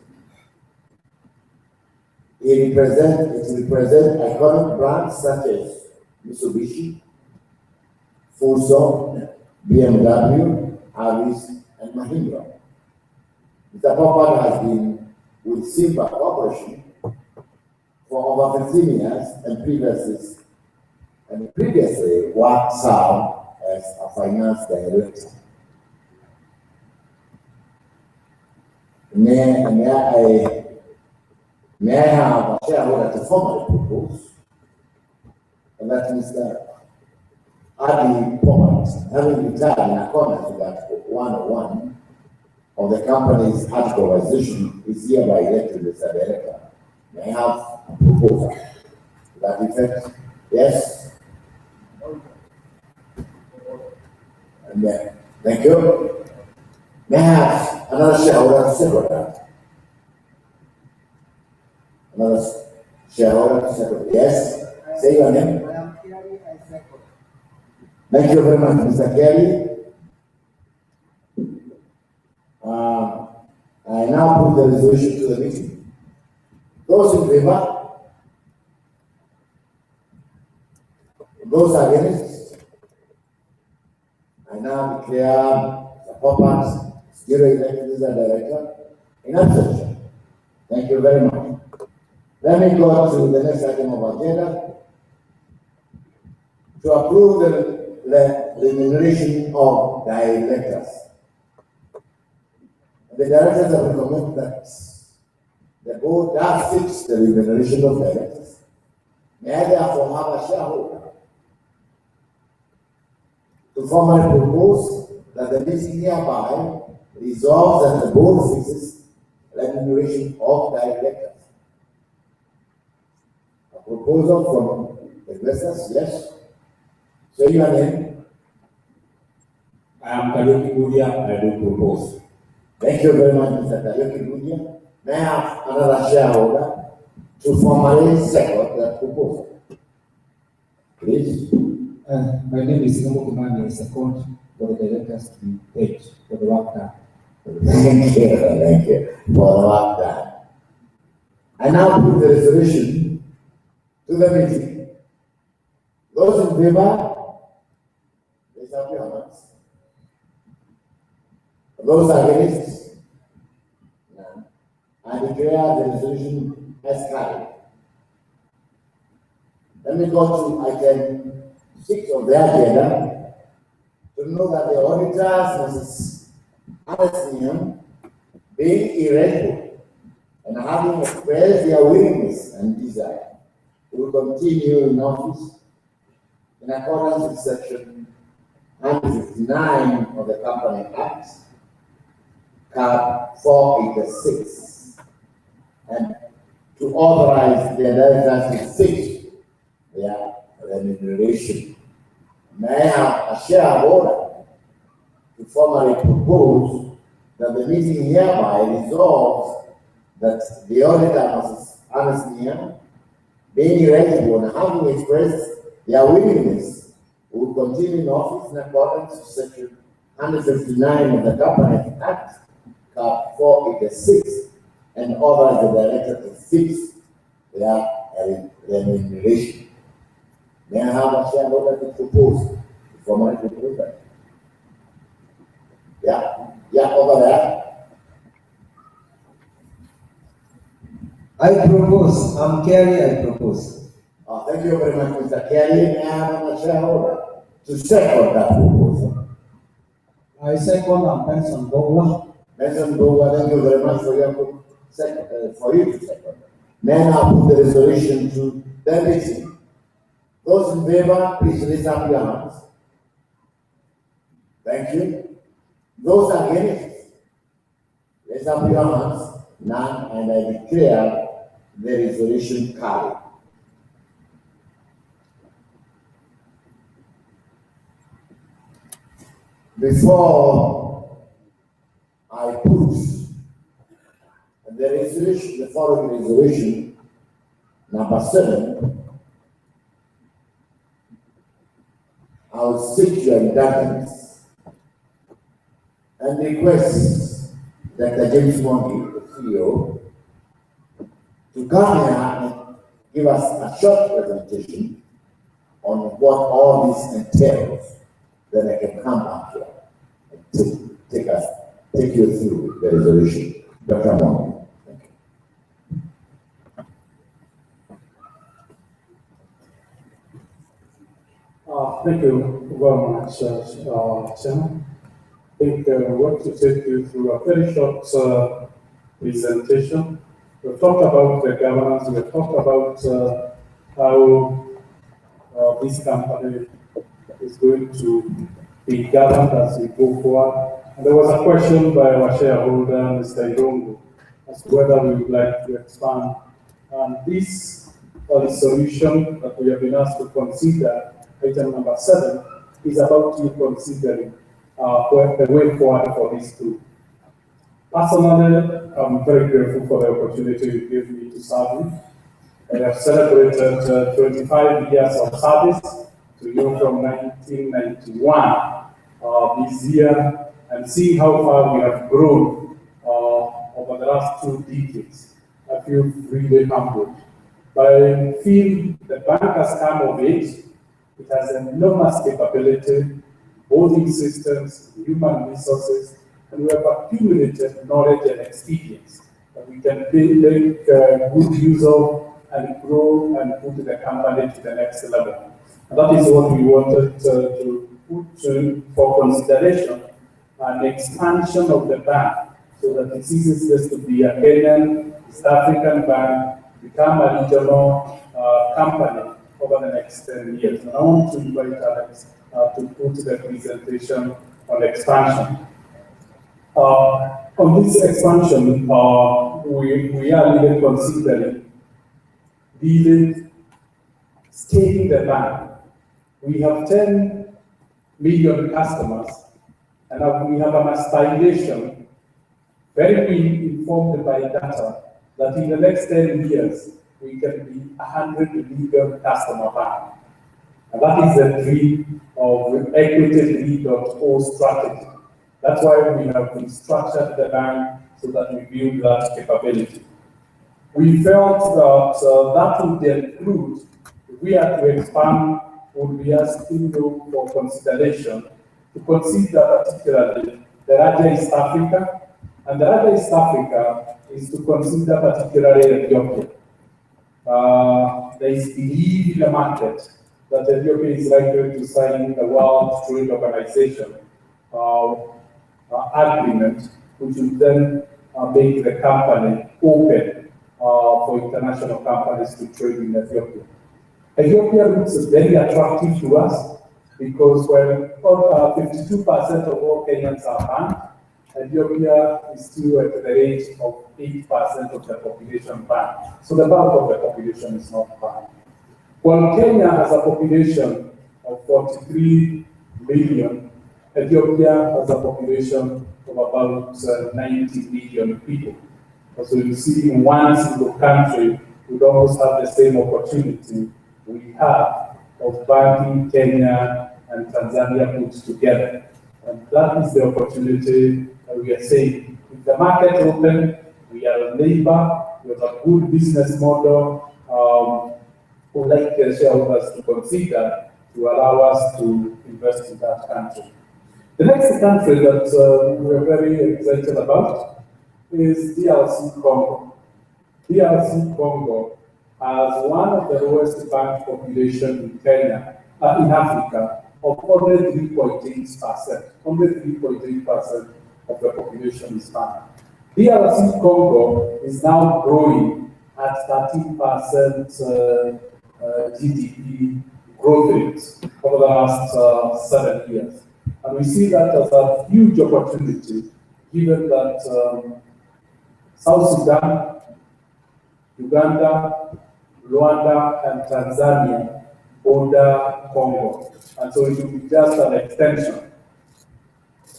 It represents iconic brands such as Mitsubishi, Fuso, BMW, Avis, and Mahindra. Mr. Popat has been with SIPA Corporation for over 15 years and previously worked as a finance director. May I have a shareholder to formally propose that Mr. Adi Popat, having retired in accordance with Article 101 of the company's article of association, is hereby elected as a director. May I have a proposal to that effect? Yes? And thank you. May I have another shareholder to second that? Another shareholder to second? Yes? Say your name. I am Kiari Iseko. Thank you very much, Mr. Kelly. I now put the resolution to the meeting. Those in favor? Those against? I now declare the Poppers zero elected as a director in abstention. Thank you very much. Let me go to the next item of agenda to approve the remuneration of directors. The directors have recommended that the board does fix the remuneration of directors. May I therefore have a shareholder to formally propose that the meeting hereby resolves that the board fixes the remuneration of directors. A proposal from investors, yes. Say your name. I am Kariuki Budia, I do propose. Thank you very much, Mr. Kariuki Budia. May I have another shareholder to formally second that proposal? Please. My name is Nomo Kimani, I second for the directors to be paid for the work done. Thank you for the work done. I now put the resolution to the meeting. Those in favor, raise up your hands. Those against? None. I declare the resolution as carried. Let me go to item 6 of the agenda to know that the auditors, Mrs. Ernst & being irregular and having expressed their willingness and desire to continue in office in accordance with section 159 of the Company Act, Cap 486, and to authorize the directors to fix their remuneration. May I have a shareholder to formally propose that the meeting hereby resolves that the auditor, Mrs. Ernst & being eligible and having expressed their willingness, will continue in office in accordance with section 159 of the Company Act, Cap 486, and authorize the director to fix their remuneration. May I have a shareholder to propose, to formally propose that? Yeah, over there. I propose, I'm Kiari, I propose. Thank you very much, Mr. Kelly. May I have a shareholder to second that proposal? I second and Benson Bola. Benson Bola, thank you very much for your second, for you to second. May I now put the resolution to the meeting? Those in favor, please raise up your hands. Thank you. Those against, raise up your hands. None, and I declare the resolution carried. Before I put the resolution, the following resolution, number 7, I will seek your indulgence and request Dr. James Mongi, the CEO, to come here and give us a short presentation on what all this entails. Then I can come back here and take you through the resolution. Dr. Mongi. Thank you very much, Chairman. I think I want to take you through a very short presentation. We've talked about the governance, we've talked about how this company is going to be governed as we go forward. And there was a question by our shareholder, Mr. Irongo, as to whether we would like to expand. And this solution that we have been asked to consider, item number 7, is about you considering the way forward for this group. Personally, I'm very grateful for the opportunity you gave me to serve you. We have celebrated 25 years of service to you from 1991 this year, and see how far we have grown over the last 2 decades. I feel really humbled. But I feel the bank has come of age. It has enormous capability, both in systems, human resources, and we have accumulated knowledge and experience that we can make good use of and grow and put the company to the next level. And that is what we wanted to put for consideration, an expansion of the bank, so that it ceases just to be a Kenyan, East African bank, become a regional company over the next 10 years. And I want to invite Alex to put the presentation on expansion. On this expansion, we are really considering scaling the bank. We have 10 million customers, and we have an aspiration, very informed by data, that in the next 10 years, we can be 100 million customer bank. And that is the dream of Equity 3.0 strategy. That's why we have restructured the bank so that we build that capability. We felt that that would include, if we had to expand, would be asking you for consideration to consider particularly the larger East Africa, and the larger East Africa is to consider particularly Ethiopia. There is belief in the market that Ethiopia is likely to sign the World Trade Organization agreement, which will then make the company open for international companies to trade in Ethiopia. Ethiopia looks very attractive to us because when 52% of all Kenyans are banked, Ethiopia is still at the rate of 8% of the population banked. So the bulk of the population is not banked. While Kenya has a population of 43 million, Ethiopia has a population of about 90 million people. So you see, in one single country, we almost have the same opportunity we have of banking Kenya and Tanzania put together. And that is the opportunity that we are saying. If the market open, we are a neighbor, we have a good business model, we'd like the shareholders to consider to allow us to invest in that country. The next country that we are very excited about is DRC Congo. DRC Congo has one of the lowest banked population in Kenya, in Africa, of only 3.8%. Only 3.8% of the population is banked. DRC Congo is now growing at 13% GDP growth rate over the last 7 years. And we see that as a huge opportunity, given that South Sudan, Uganda, Rwanda, and Tanzania border Congo. And so it will be just an extension.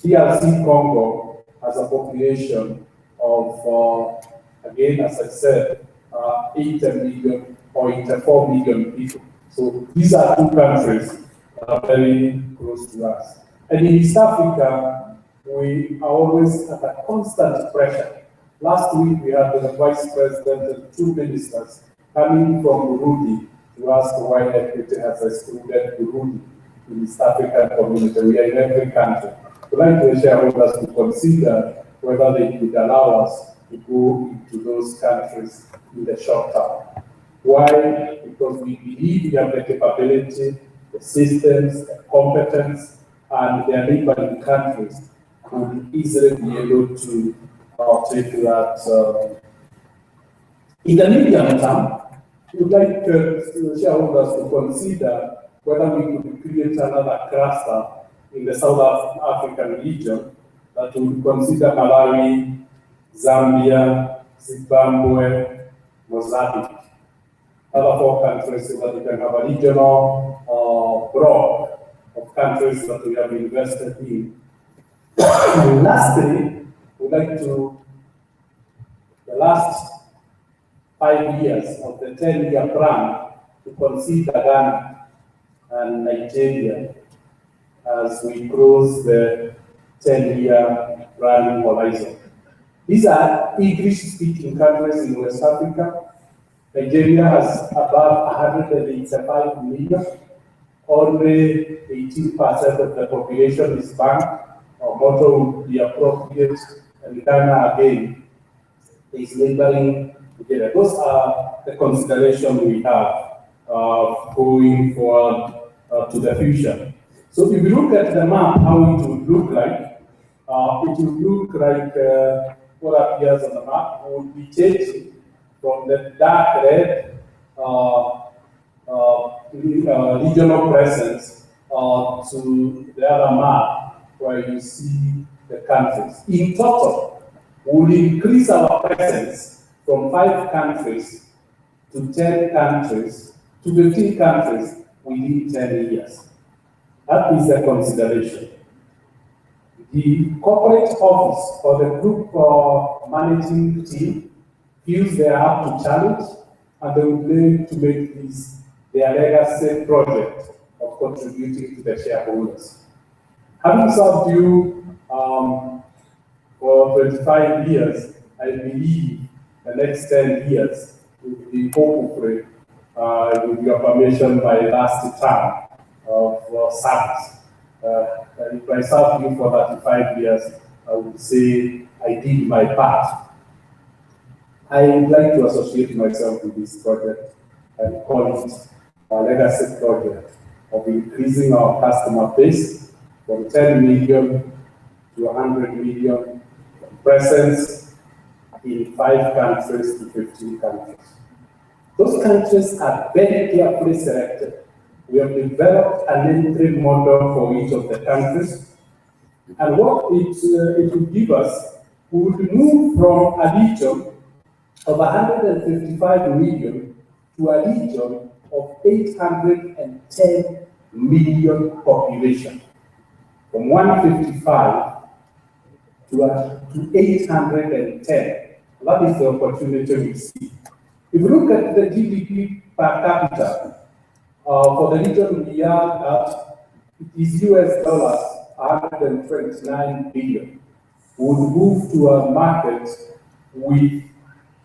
DRC Congo has a population of, again, as I said, 80 million or 84 million people. So these are two countries that are very close to us. And in East Africa, we are always under constant pressure. Last week, we had the Vice President and 2 ministers coming from Burundi to ask why Equity has excluded Burundi in the East African community. We are in every country. We'd like the shareholders to consider whether they could allow us to go into those countries in the short term. Why? Because we believe we have the capability, the systems, the competence, and the neighboring countries could easily be able to take that. In the medium term, we would like shareholders to consider whether we could create another cluster in the South African region that would consider Malawi, Zambia, Zimbabwe, Mozambique. Other 4 countries, so that we can have a regional bloc of countries that we have invested in. And lastly, we'd like to, the last 5 years of the 10-year plan to consider Ghana and Nigeria as we close the 10-year planning horizon. These are English-speaking countries in West Africa. Nigeria has about 185 million. Only 18% of the population is banked, or motto would be appropriate, and Ghana again is neighboring together. Those are the considerations we have going forward to the future. So if you look at the map, how it would look like, it would look like what appears on the map. We would be changing from the dark red regional presence to the other map where you see the countries. In total, we will increase our presence from 5 countries to 10 countries to 15 countries within 10 years. That is the consideration. The corporate office or the group managing team feels they are up to challenge, and they would like to make this their legacy project of contributing to the shareholders. Having served you for 25 years, I believe the next 10 years will be hopefully with your permission by last term of service. If I served you for 35 years, I would say I did my part. I would like to associate myself with this project and call it a legacy project of increasing our customer base from 10 million to 100 million, presence in 5 countries to 15 countries. Those countries are very carefully selected. We have developed an entry model for each of the countries, and what it will give us, we will move from a region of 155 million to a region of 810 million population, from 155 to 810. That is the opportunity we see. If you look at the GDP per capita for the region we are at, it is US dollars 129 billion. We would move to a market with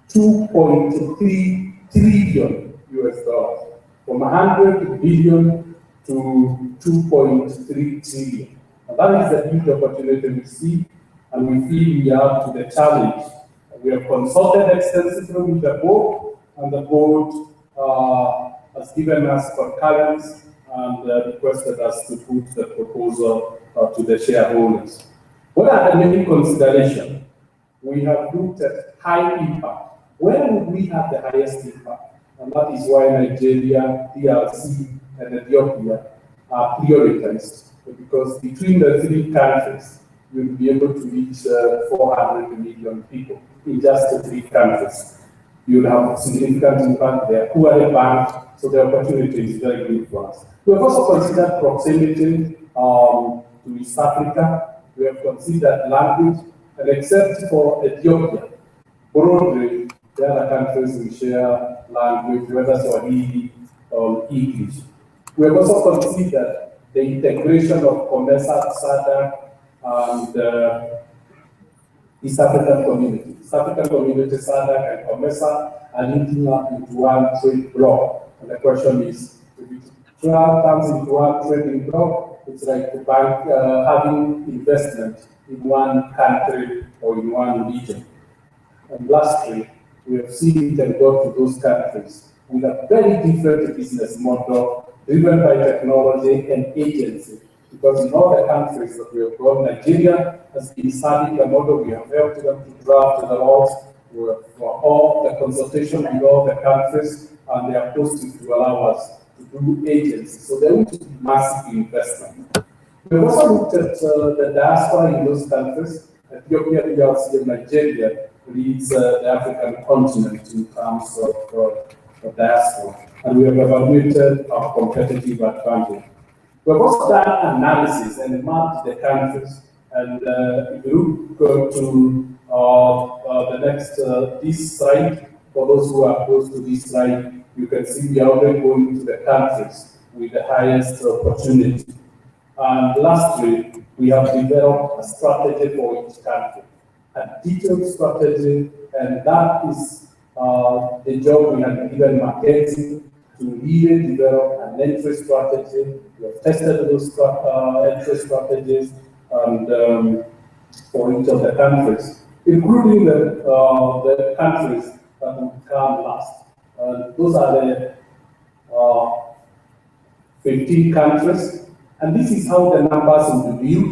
2.3 trillion US dollars, from 100 billion to 2.3 trillion. And that is the huge opportunity we see, and we feel we are up to the challenge. We have consulted extensively with the board, and the board has given us concurrence and requested us to put the proposal to the shareholders. What are the main considerations? We have looked at high impact. Where would we have the highest impact? And that is why Nigeria, DRC, and Ethiopia are prioritized, because between the 3 countries, you'll be able to reach 400 million people in just the 3 countries. You'll have significant impact there, poorly banked, so the opportunity is very good for us. We have also considered proximity to East Africa. We have considered language, and except for Ethiopia, broadly, the other countries we share language, whether Swahili or English. We have also considered the integration of COMESA, SADC, and East African Community. East African Community, SADC, and COMESA are linking up into one trade bloc. And the question is, if it comes into one trading bloc, it's like the bank having investment in one country or in one region. And lastly, we have seen it and go to those countries with a very different business model driven by technology and agency. Because in all the countries that we have gone, Nigeria has been studying the model. We have helped them to draft the laws for all the consultation with all the countries, and they are posting to allow us to do agency. So there will be massive investment. We have also looked at the diaspora in those countries. Ethiopia, DRC, and Nigeria leads the African continent in terms of diaspora, and we have evaluated our competitive advantage. We have also done analysis and mapped the countries, and if you go to the next this slide, for those who are close to this slide, you can see we are already going to the countries with the highest opportunity. And lastly, we have developed a strategy for each country, a detailed strategy, and that is the job we have given Mackenzie to really develop an entry strategy. We have tested those entry strategies and for each of the countries, including the countries that will come last. Those are the 15 countries, and this is how the numbers will be built.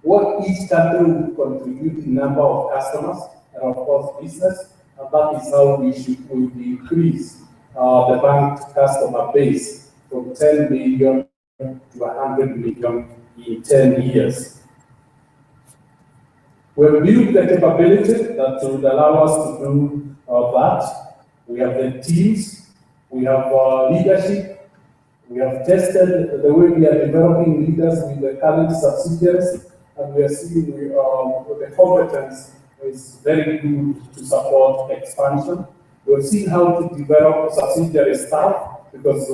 What each country will contribute in number of customers and of course business, and that is how we will increase the bank customer base from 10 million to 100 million in 10 years. We've built the capability that would allow us to do that. We have the teams, we have leadership, we have tested the way we are developing leaders with the current subsidiaries, and we are seeing the competence is very good to support expansion. We've seen how to develop subsidiary staff because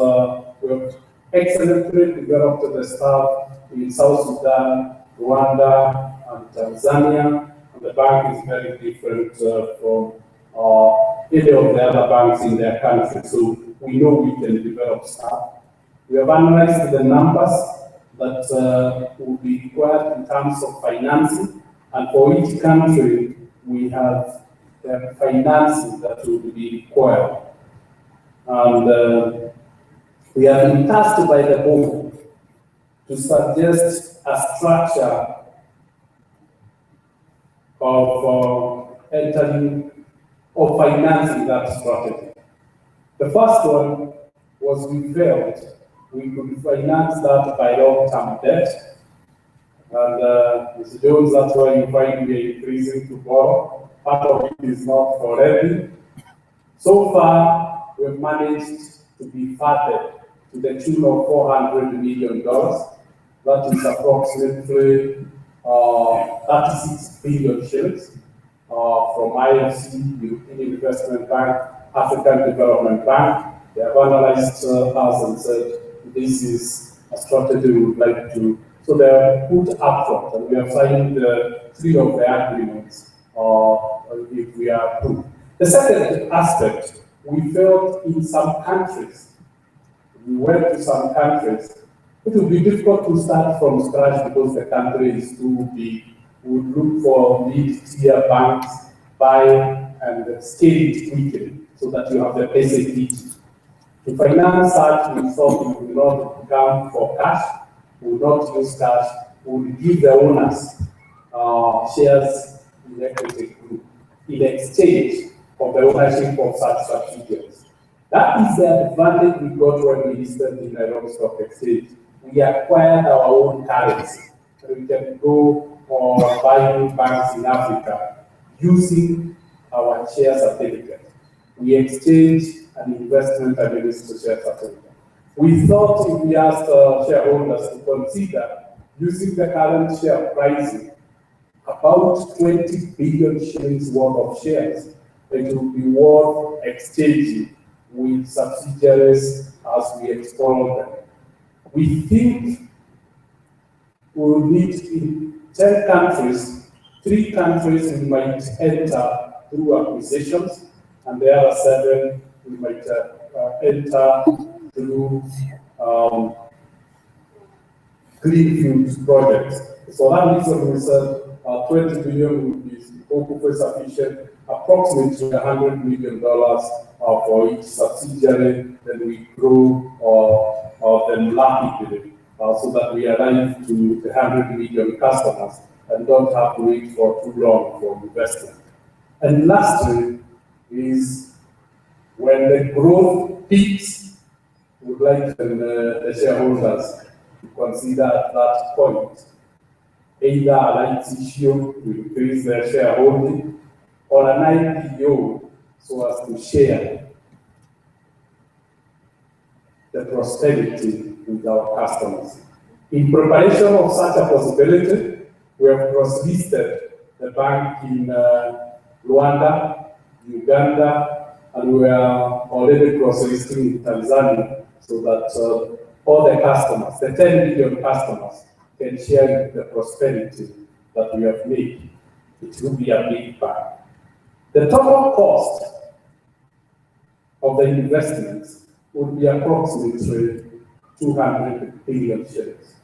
we have excellently developed the staff in South Sudan, Rwanda, and Tanzania, and the bank is very different from any of the other banks in their country, so we know we can develop staff. We have analyzed the numbers that will be required in terms of financing, and for each country, we have the financing that will be required. And we have been tasked by the board to suggest a structure of entering or financing that strategy. The first one was we felt we could finance that by long-term debt. And Mr. Jones, that's why you find we are increasing to borrow. Part of it is not for ready. So far, we've managed to be funded to the tune of $400 million. That is approximately 36 billion shillings from IFC, European Investment Bank, African Development Bank. They have analyzed us and said, this is a strategy we would like to. So they are put upfront, and we have signed 3 of the agreements if we are approved. The second aspect, we felt in some countries, we went to some countries, it would be difficult to start from scratch because the country is too big. We would look for mid-tier banks, buy and scale it quickly so that you have the basic needs. To finance that, we thought we would not come for cash, we would not use cash, we would give the owners shares in the equity group in exchange for the ownership of such subsidiaries. That is the advantage we got when we listed in Nairobi Stock Exchange. We acquired our own currency, so we can go or buy new banks in Africa using our share certificate. We exchanged an investment against the share certificate. We thought if we asked shareholders to consider using the current share pricing, about 20 billion shillings worth of shares, it will be worth exchanging with subsidiaries as we explore them. We think we will need in 10 countries, 3 countries we might enter through acquisitions, and the other 7 we might enter through greenfield projects. So that reason we said 20 billion would be hopefully sufficient, approximately $100 million for each subsidiary, then we grow them rapidly so that we arrive to the 100 million customers and don't have to wait for too long for investment. And lastly is when the growth peaks, we would like the shareholders to consider at that point either a rights issue to increase their shareholding or an IPO so as to share the prosperity with our customers. In preparation of such a possibility, we have cross-listed the bank in Rwanda, Uganda, and we are already cross-listing in Tanzania so that all the customers, the 10 million customers, can share the prosperity that we have made. It will be a big bang. The total cost of the investments would be approximately 200 billion shillings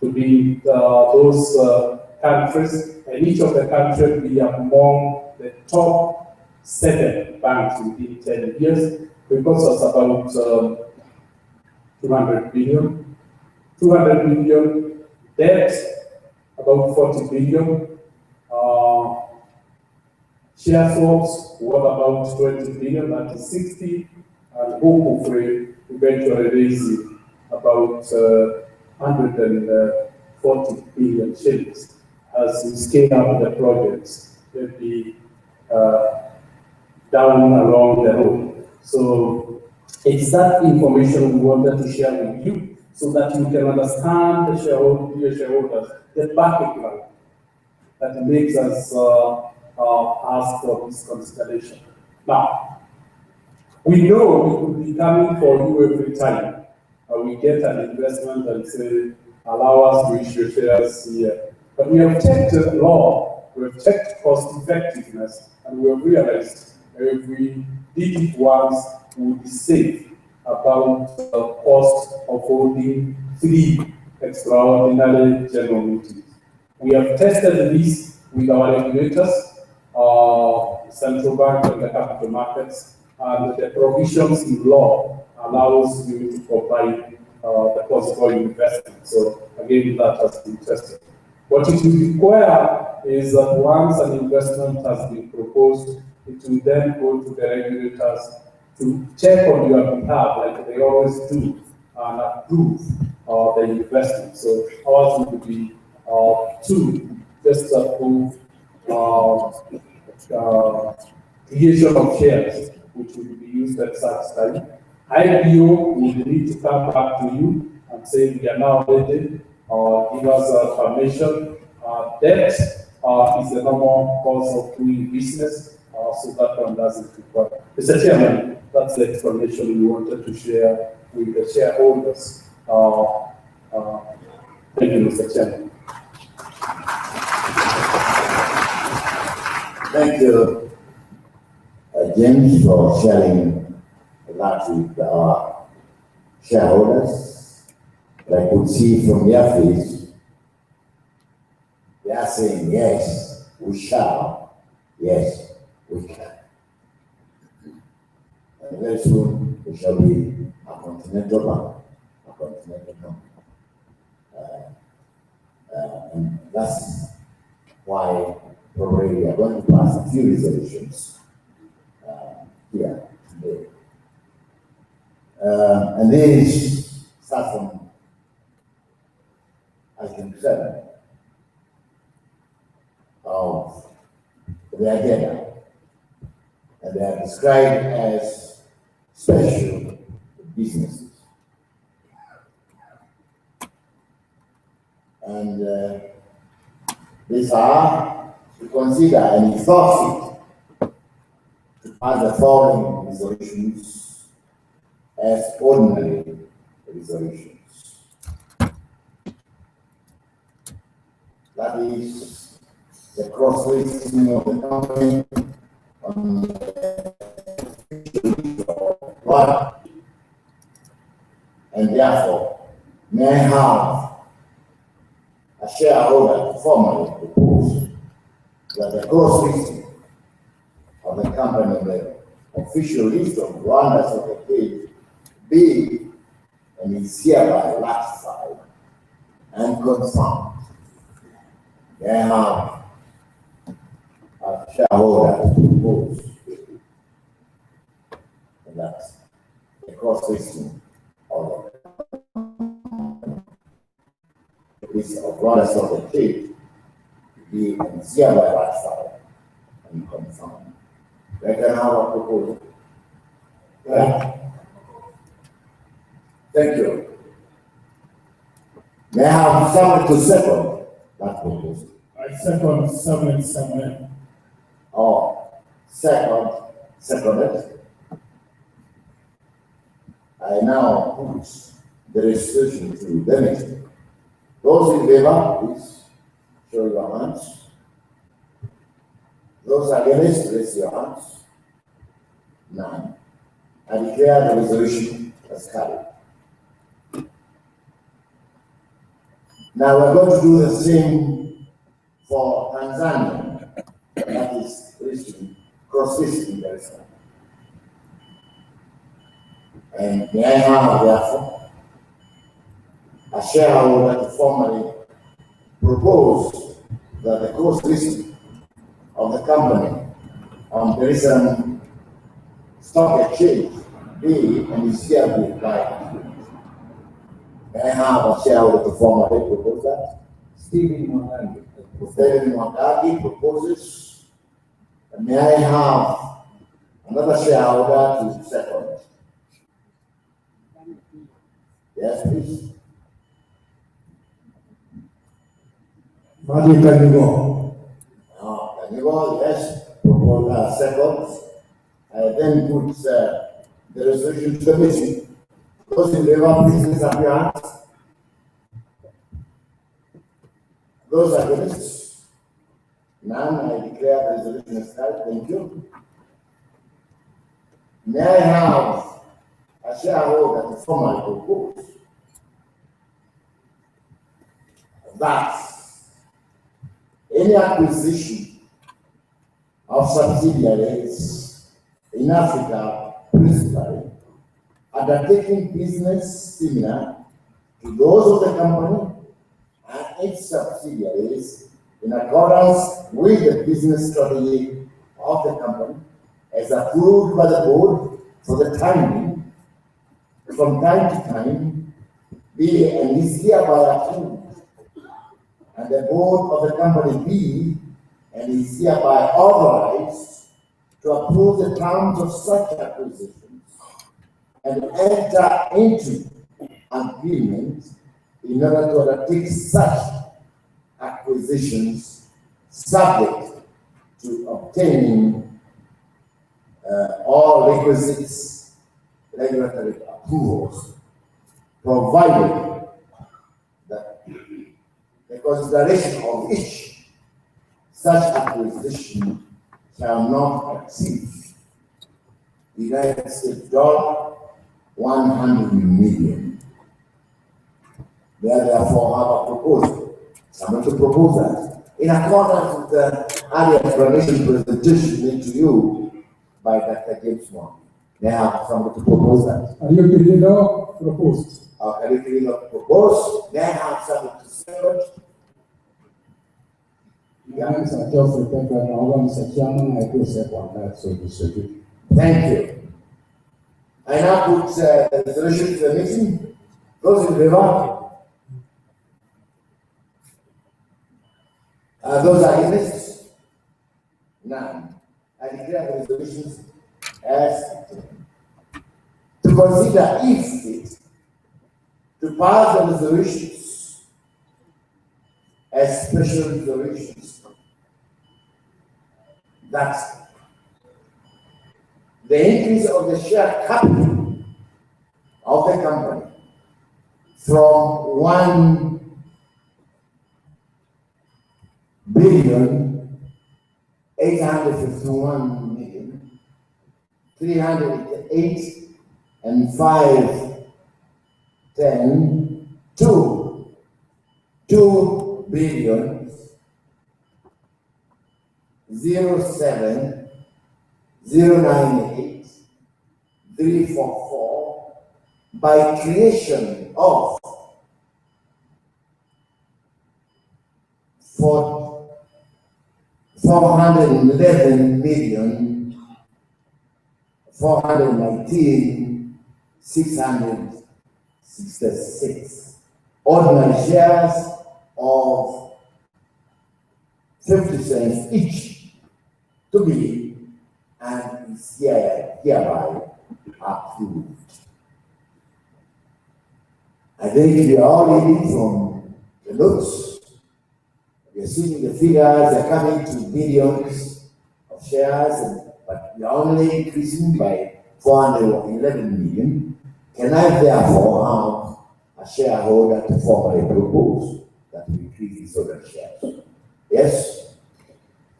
to be those countries, and each of the countries be among the top 7 banks within 10 years, because it's about 200 billion. 200 billion debt, about 40 billion. Share swaps, what about 20 billion, that is 60, and hopefully eventually raising about 140 billion shillings as we scale up the projects, maybe down along the road. So it's that information we wanted to share with you so that you can understand the shareholders, the background that makes us ask for this consideration. Now, we know we could be coming for you every time we get an investment and say, allow us to issue shares here. But we have checked the law, we have checked cost effectiveness, and we have realized if we did it once, we would be safe about the cost of holding 3 extraordinary general meetings. We have tested this with our regulators, central bank and the capital markets, and the provisions in law allows you to provide the possible investment. So again, that has been tested. What it will require is that once an investment has been proposed, it will then go to the regulators to check on your behalf, like they always do, and approve the investment. So ours will be 2, just approve creation of shares, which will be used at such time. IPO will need to come back to you and say we are now ready, give us permission. Debt is the normal course of doing business, so that one doesn't require. Mr. Chairman, that's the explanation we wanted to share with the shareholders. Thank you, Mr. Chairman. Thank you, James, for sharing that with our shareholders. But I could see from their face, they are saying, yes, we shall, yes, we can. And very soon, we shall be a continental bank, a continental company. And that's why probably we are going to pass a few resolutions here today. And these start from item 7 of the agenda. And they are described as special businesses. And these are to consider and if thought fit to pass the following resolutions as ordinary resolutions. That is the cross-listing of the company on one, and therefore may have a shareholder formally propose that the cross-listing of the company on the official list of Rwanda Stock Exchange be and is hereby ratified and confirmed. They have a shareholder propose that the cross-listing of the list of Rwanda Stock Exchange be and is hereby ratified and confirmed. They can have a proposal. Yeah. Thank you. May I have someone to second that proposal? I second 7 and 7. Oh, seconded. I now put the resolution to the meeting. Those in favor, please show your hands. Those against, raise your hands. None. I declare the resolution as carried. Now we're going to do the same for Tanzania, that is listing, cross-listing Dar es Salaam. And may I have, therefore, a shareholder to formally propose that the cross-listing of the company on Dar es Salaam Stock Exchange be and is hereby applied. May I have a shareholder to formally propose that? Stephen Mwangangi. Stephen Mwangangi proposes. And may I have another shareholder to second? Yes, please. Martin Kanigo. Kanigo, yes, propose second. I then put the resolution to the meeting. Those in favor, please raise up your hands. Those against? None. I declare the resolution is carried. Thank you. May I have a shareholder to formally propose that any acquisition of subsidiaries in Africa, principally, undertaking business similar to those of the company and its subsidiaries in accordance with the business strategy of the company as approved by the board for the time being, from time to time, be and is hereby approved, and the board of the company be and is hereby authorized to approve the terms of such acquisitions and enter into agreement in order to undertake such acquisitions subject to obtaining all requisite regulatory approvals, provided that the consideration of each such acquisition shall not exceed United States dollar 100 million. They therefore have a proposal. I'm going to propose that in accordance with the earlier explanation presentation made to you by Dr. James Wong. They have someone to propose that. Ayukilinda proposed. Ayukilinda proposed. They have someone to second. Mr. Geoffrey Pepper, Mr. Chairman, I do second that, so distribute. Thank you. I now put the resolution to the meeting. Those in favor? Those against? None. I declare the resolutions as to consider if fit to pass the resolutions as special resolutions that the increase of the share capital of the company from 1,851,308 and 510 to 2,007,098,344 by creation of 411,419,666 ordinary shares of 50 cents each to be and is hereby approved. I think we are all reading from the notes. We are seeing the figures are coming to billions of shares, but we are only increasing by 411 million. Can I therefore have a shareholder to formally propose that we increase the total shares? Yes?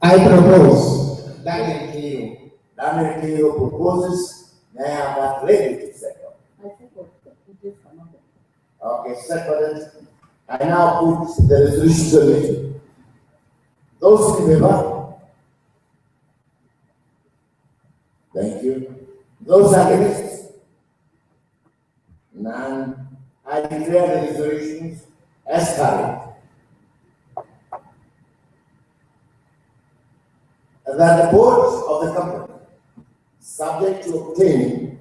I propose. Daniel Keo. Daniel Keo proposes. May I have that lady to second? I second. It is another. Okay, seconded. I now put the resolution to the meeting. Those in favor? Thank you. Those against? None. I declare the resolutions as carried. That the board of the company, subject to obtaining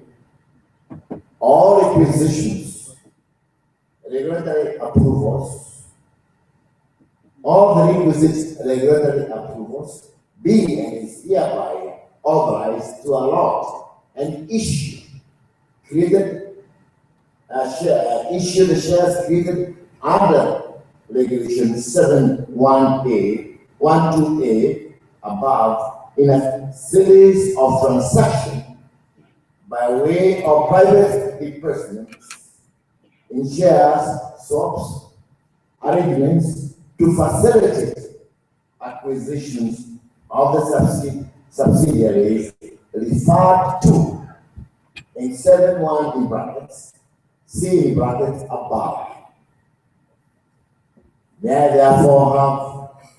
all requisitions, regulatory approvals, all the requisite regulatory approvals, be and is hereby authorized to allot and issue the shares created under Regulation 7(1)(a), 12(a) above in a series of transactions by way of private disbursements in shares, swaps, arrangements to facilitate acquisitions of the subsidiaries referred to in 7(1) in brackets, C in brackets above. May I therefore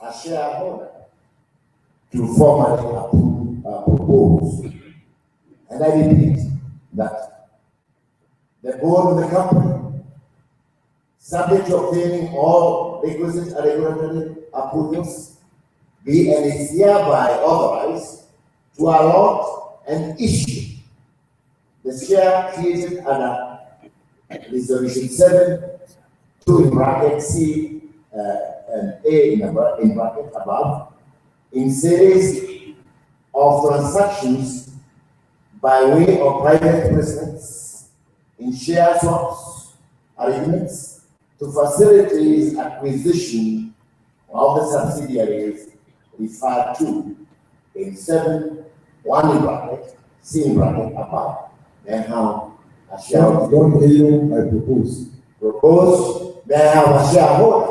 have a shareholder to formally propose, and I repeat that the board of the company, subject to obtaining all requisite regulatory approvals, be and is hereby authorized to allot and issue the share created under Resolution 7(2) in bracket C and A in bracket above, in series of transactions by way of private placements in share swaps arrangements to facilitate acquisition of the subsidiaries referred to in 7(1) in bracket, C in bracket above. Then how a shareholder. Don't you, I propose. Propose, may I have a shareholder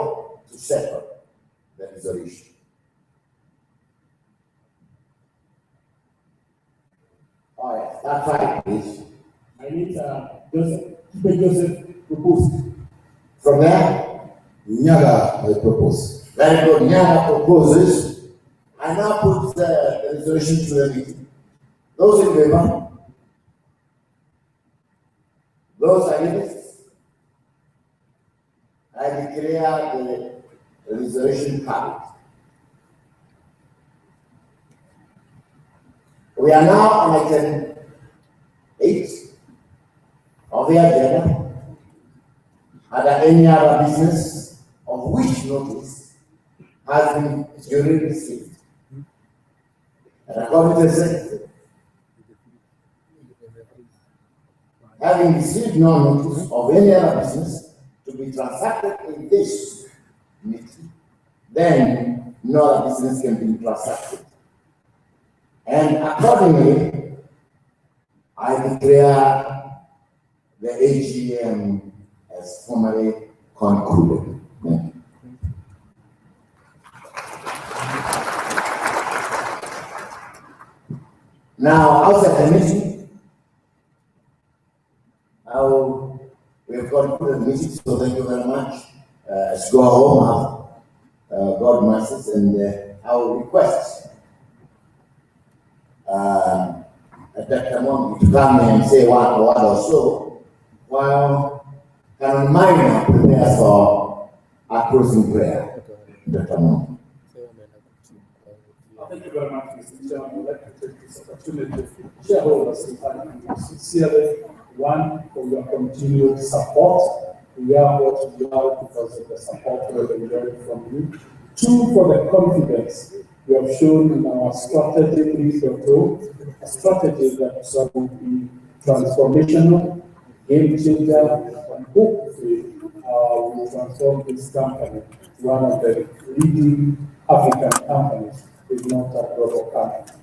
to second the resolution. All right, that's right, please. I need Joseph propose. From there, Nyaga, I propose. very good. Nyaga proposes. I now put the resolution to the meeting. Those in favor? Those against? I declare the resolution carried. We are now on item 8 of the agenda. Are there any other business of which notice has been duly received? And according to the Secretary, having received no notice of any other business to be transacted in this meeting, then no other business can be transacted. And accordingly, I declare the AGM as formally concluded. Now, outside the meeting, we have concluded the meeting, so thank you very much. Let's go home, God mercies, and I will request Dr. Mongi to come and say one word or so, while Canon Minor prepares for a closing prayer. Dr. Mongi. Thank you very much, Mr. Chairman. I'd like to take this opportunity to shareholders to thank you sincerely. One, for your continued support. We are what we are because of the support we have been getting from you. Two, for the confidence you have shown in our strategy, please, a strategy that will be transformational, game changer, and hopefully will transform this company to one of the leading African companies, if not a global company.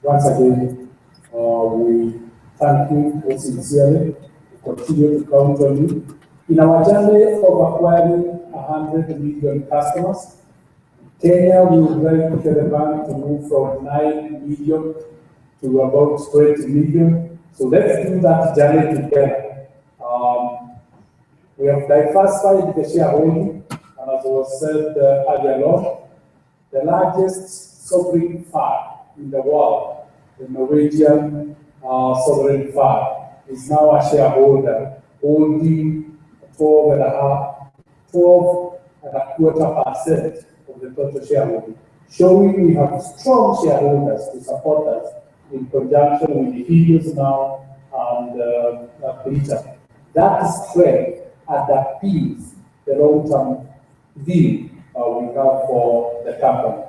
Once again, we thank you sincerely continue to count on you. In our journey of acquiring 100 million customers, Kenya will like the bank to move from 9 million to about 20 million. So let's do that journey together. We have diversified the shareholding, and as was said earlier on, the largest sovereign fund in the world, the Norwegian sovereign fund, is now a shareholder, holding 12.25% of the total shareholding, showing we have strong shareholders to support us in conjunction with the videos now and Peter. That strength underpins the long-term view we have for the company.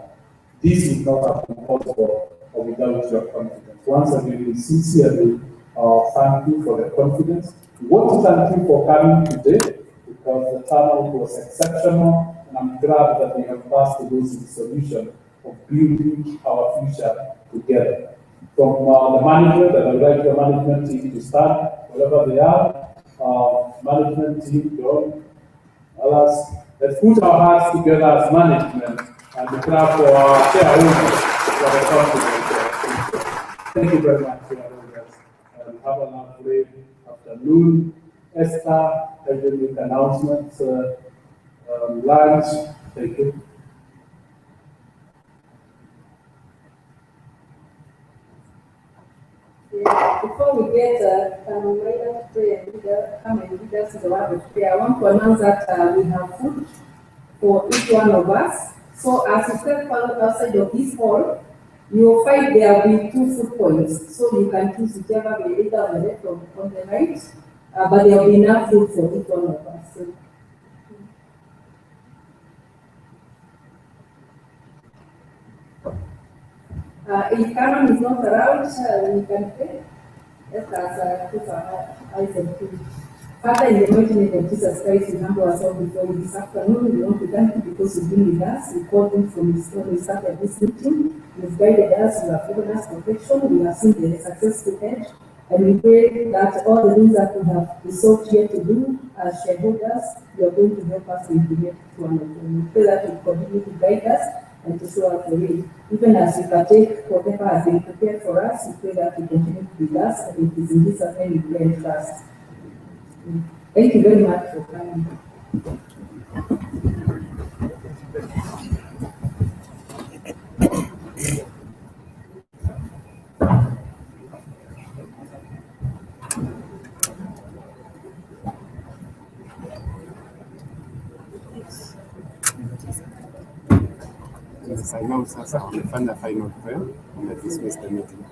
This would not have been possible without your confidence. Once again, we sincerely thank you for the confidence. We want to thank you for coming today because the turnout was exceptional, and I'm glad that we have passed towards the solution of building our future together. From the management, and I would like the management team to stand wherever they are. Management team, John, Alas, let's put our hearts together as management and clap for our shareholders for the confidence. Thank you very much, shareholders, and have a lovely afternoon. Esther, I will make announcements, lunch. Thank you. Before we get later prayer, come and lead us in the word of prayer, I want to announce that we have food for each one of us. So as you step outside of this hall, you will find there will be 2 food points. So you can choose whichever way, either on the left or on the right. But there will be enough food for each one of us. So, if Karen is not around, we can pray. Let us put our eyes and pray. Father, in the mighty name of Jesus Christ, we humble ourselves before you this afternoon. We want to thank you because you've been with us. We called him from his when we started this meeting. You've guided us, you have given us protection, we have seen the successful end. And we pray that all the things that we have resolved here to do as shareholders, you are going to help us implement one of them. We pray that you continue to guide us and to show us the way. Even as we partake whatever has been prepared for us, we pray that you continue to be with us, and it is in this name we pray and trust. Thank you very much for coming. I know sasa wamefanya final prayer and dismiss the meeting.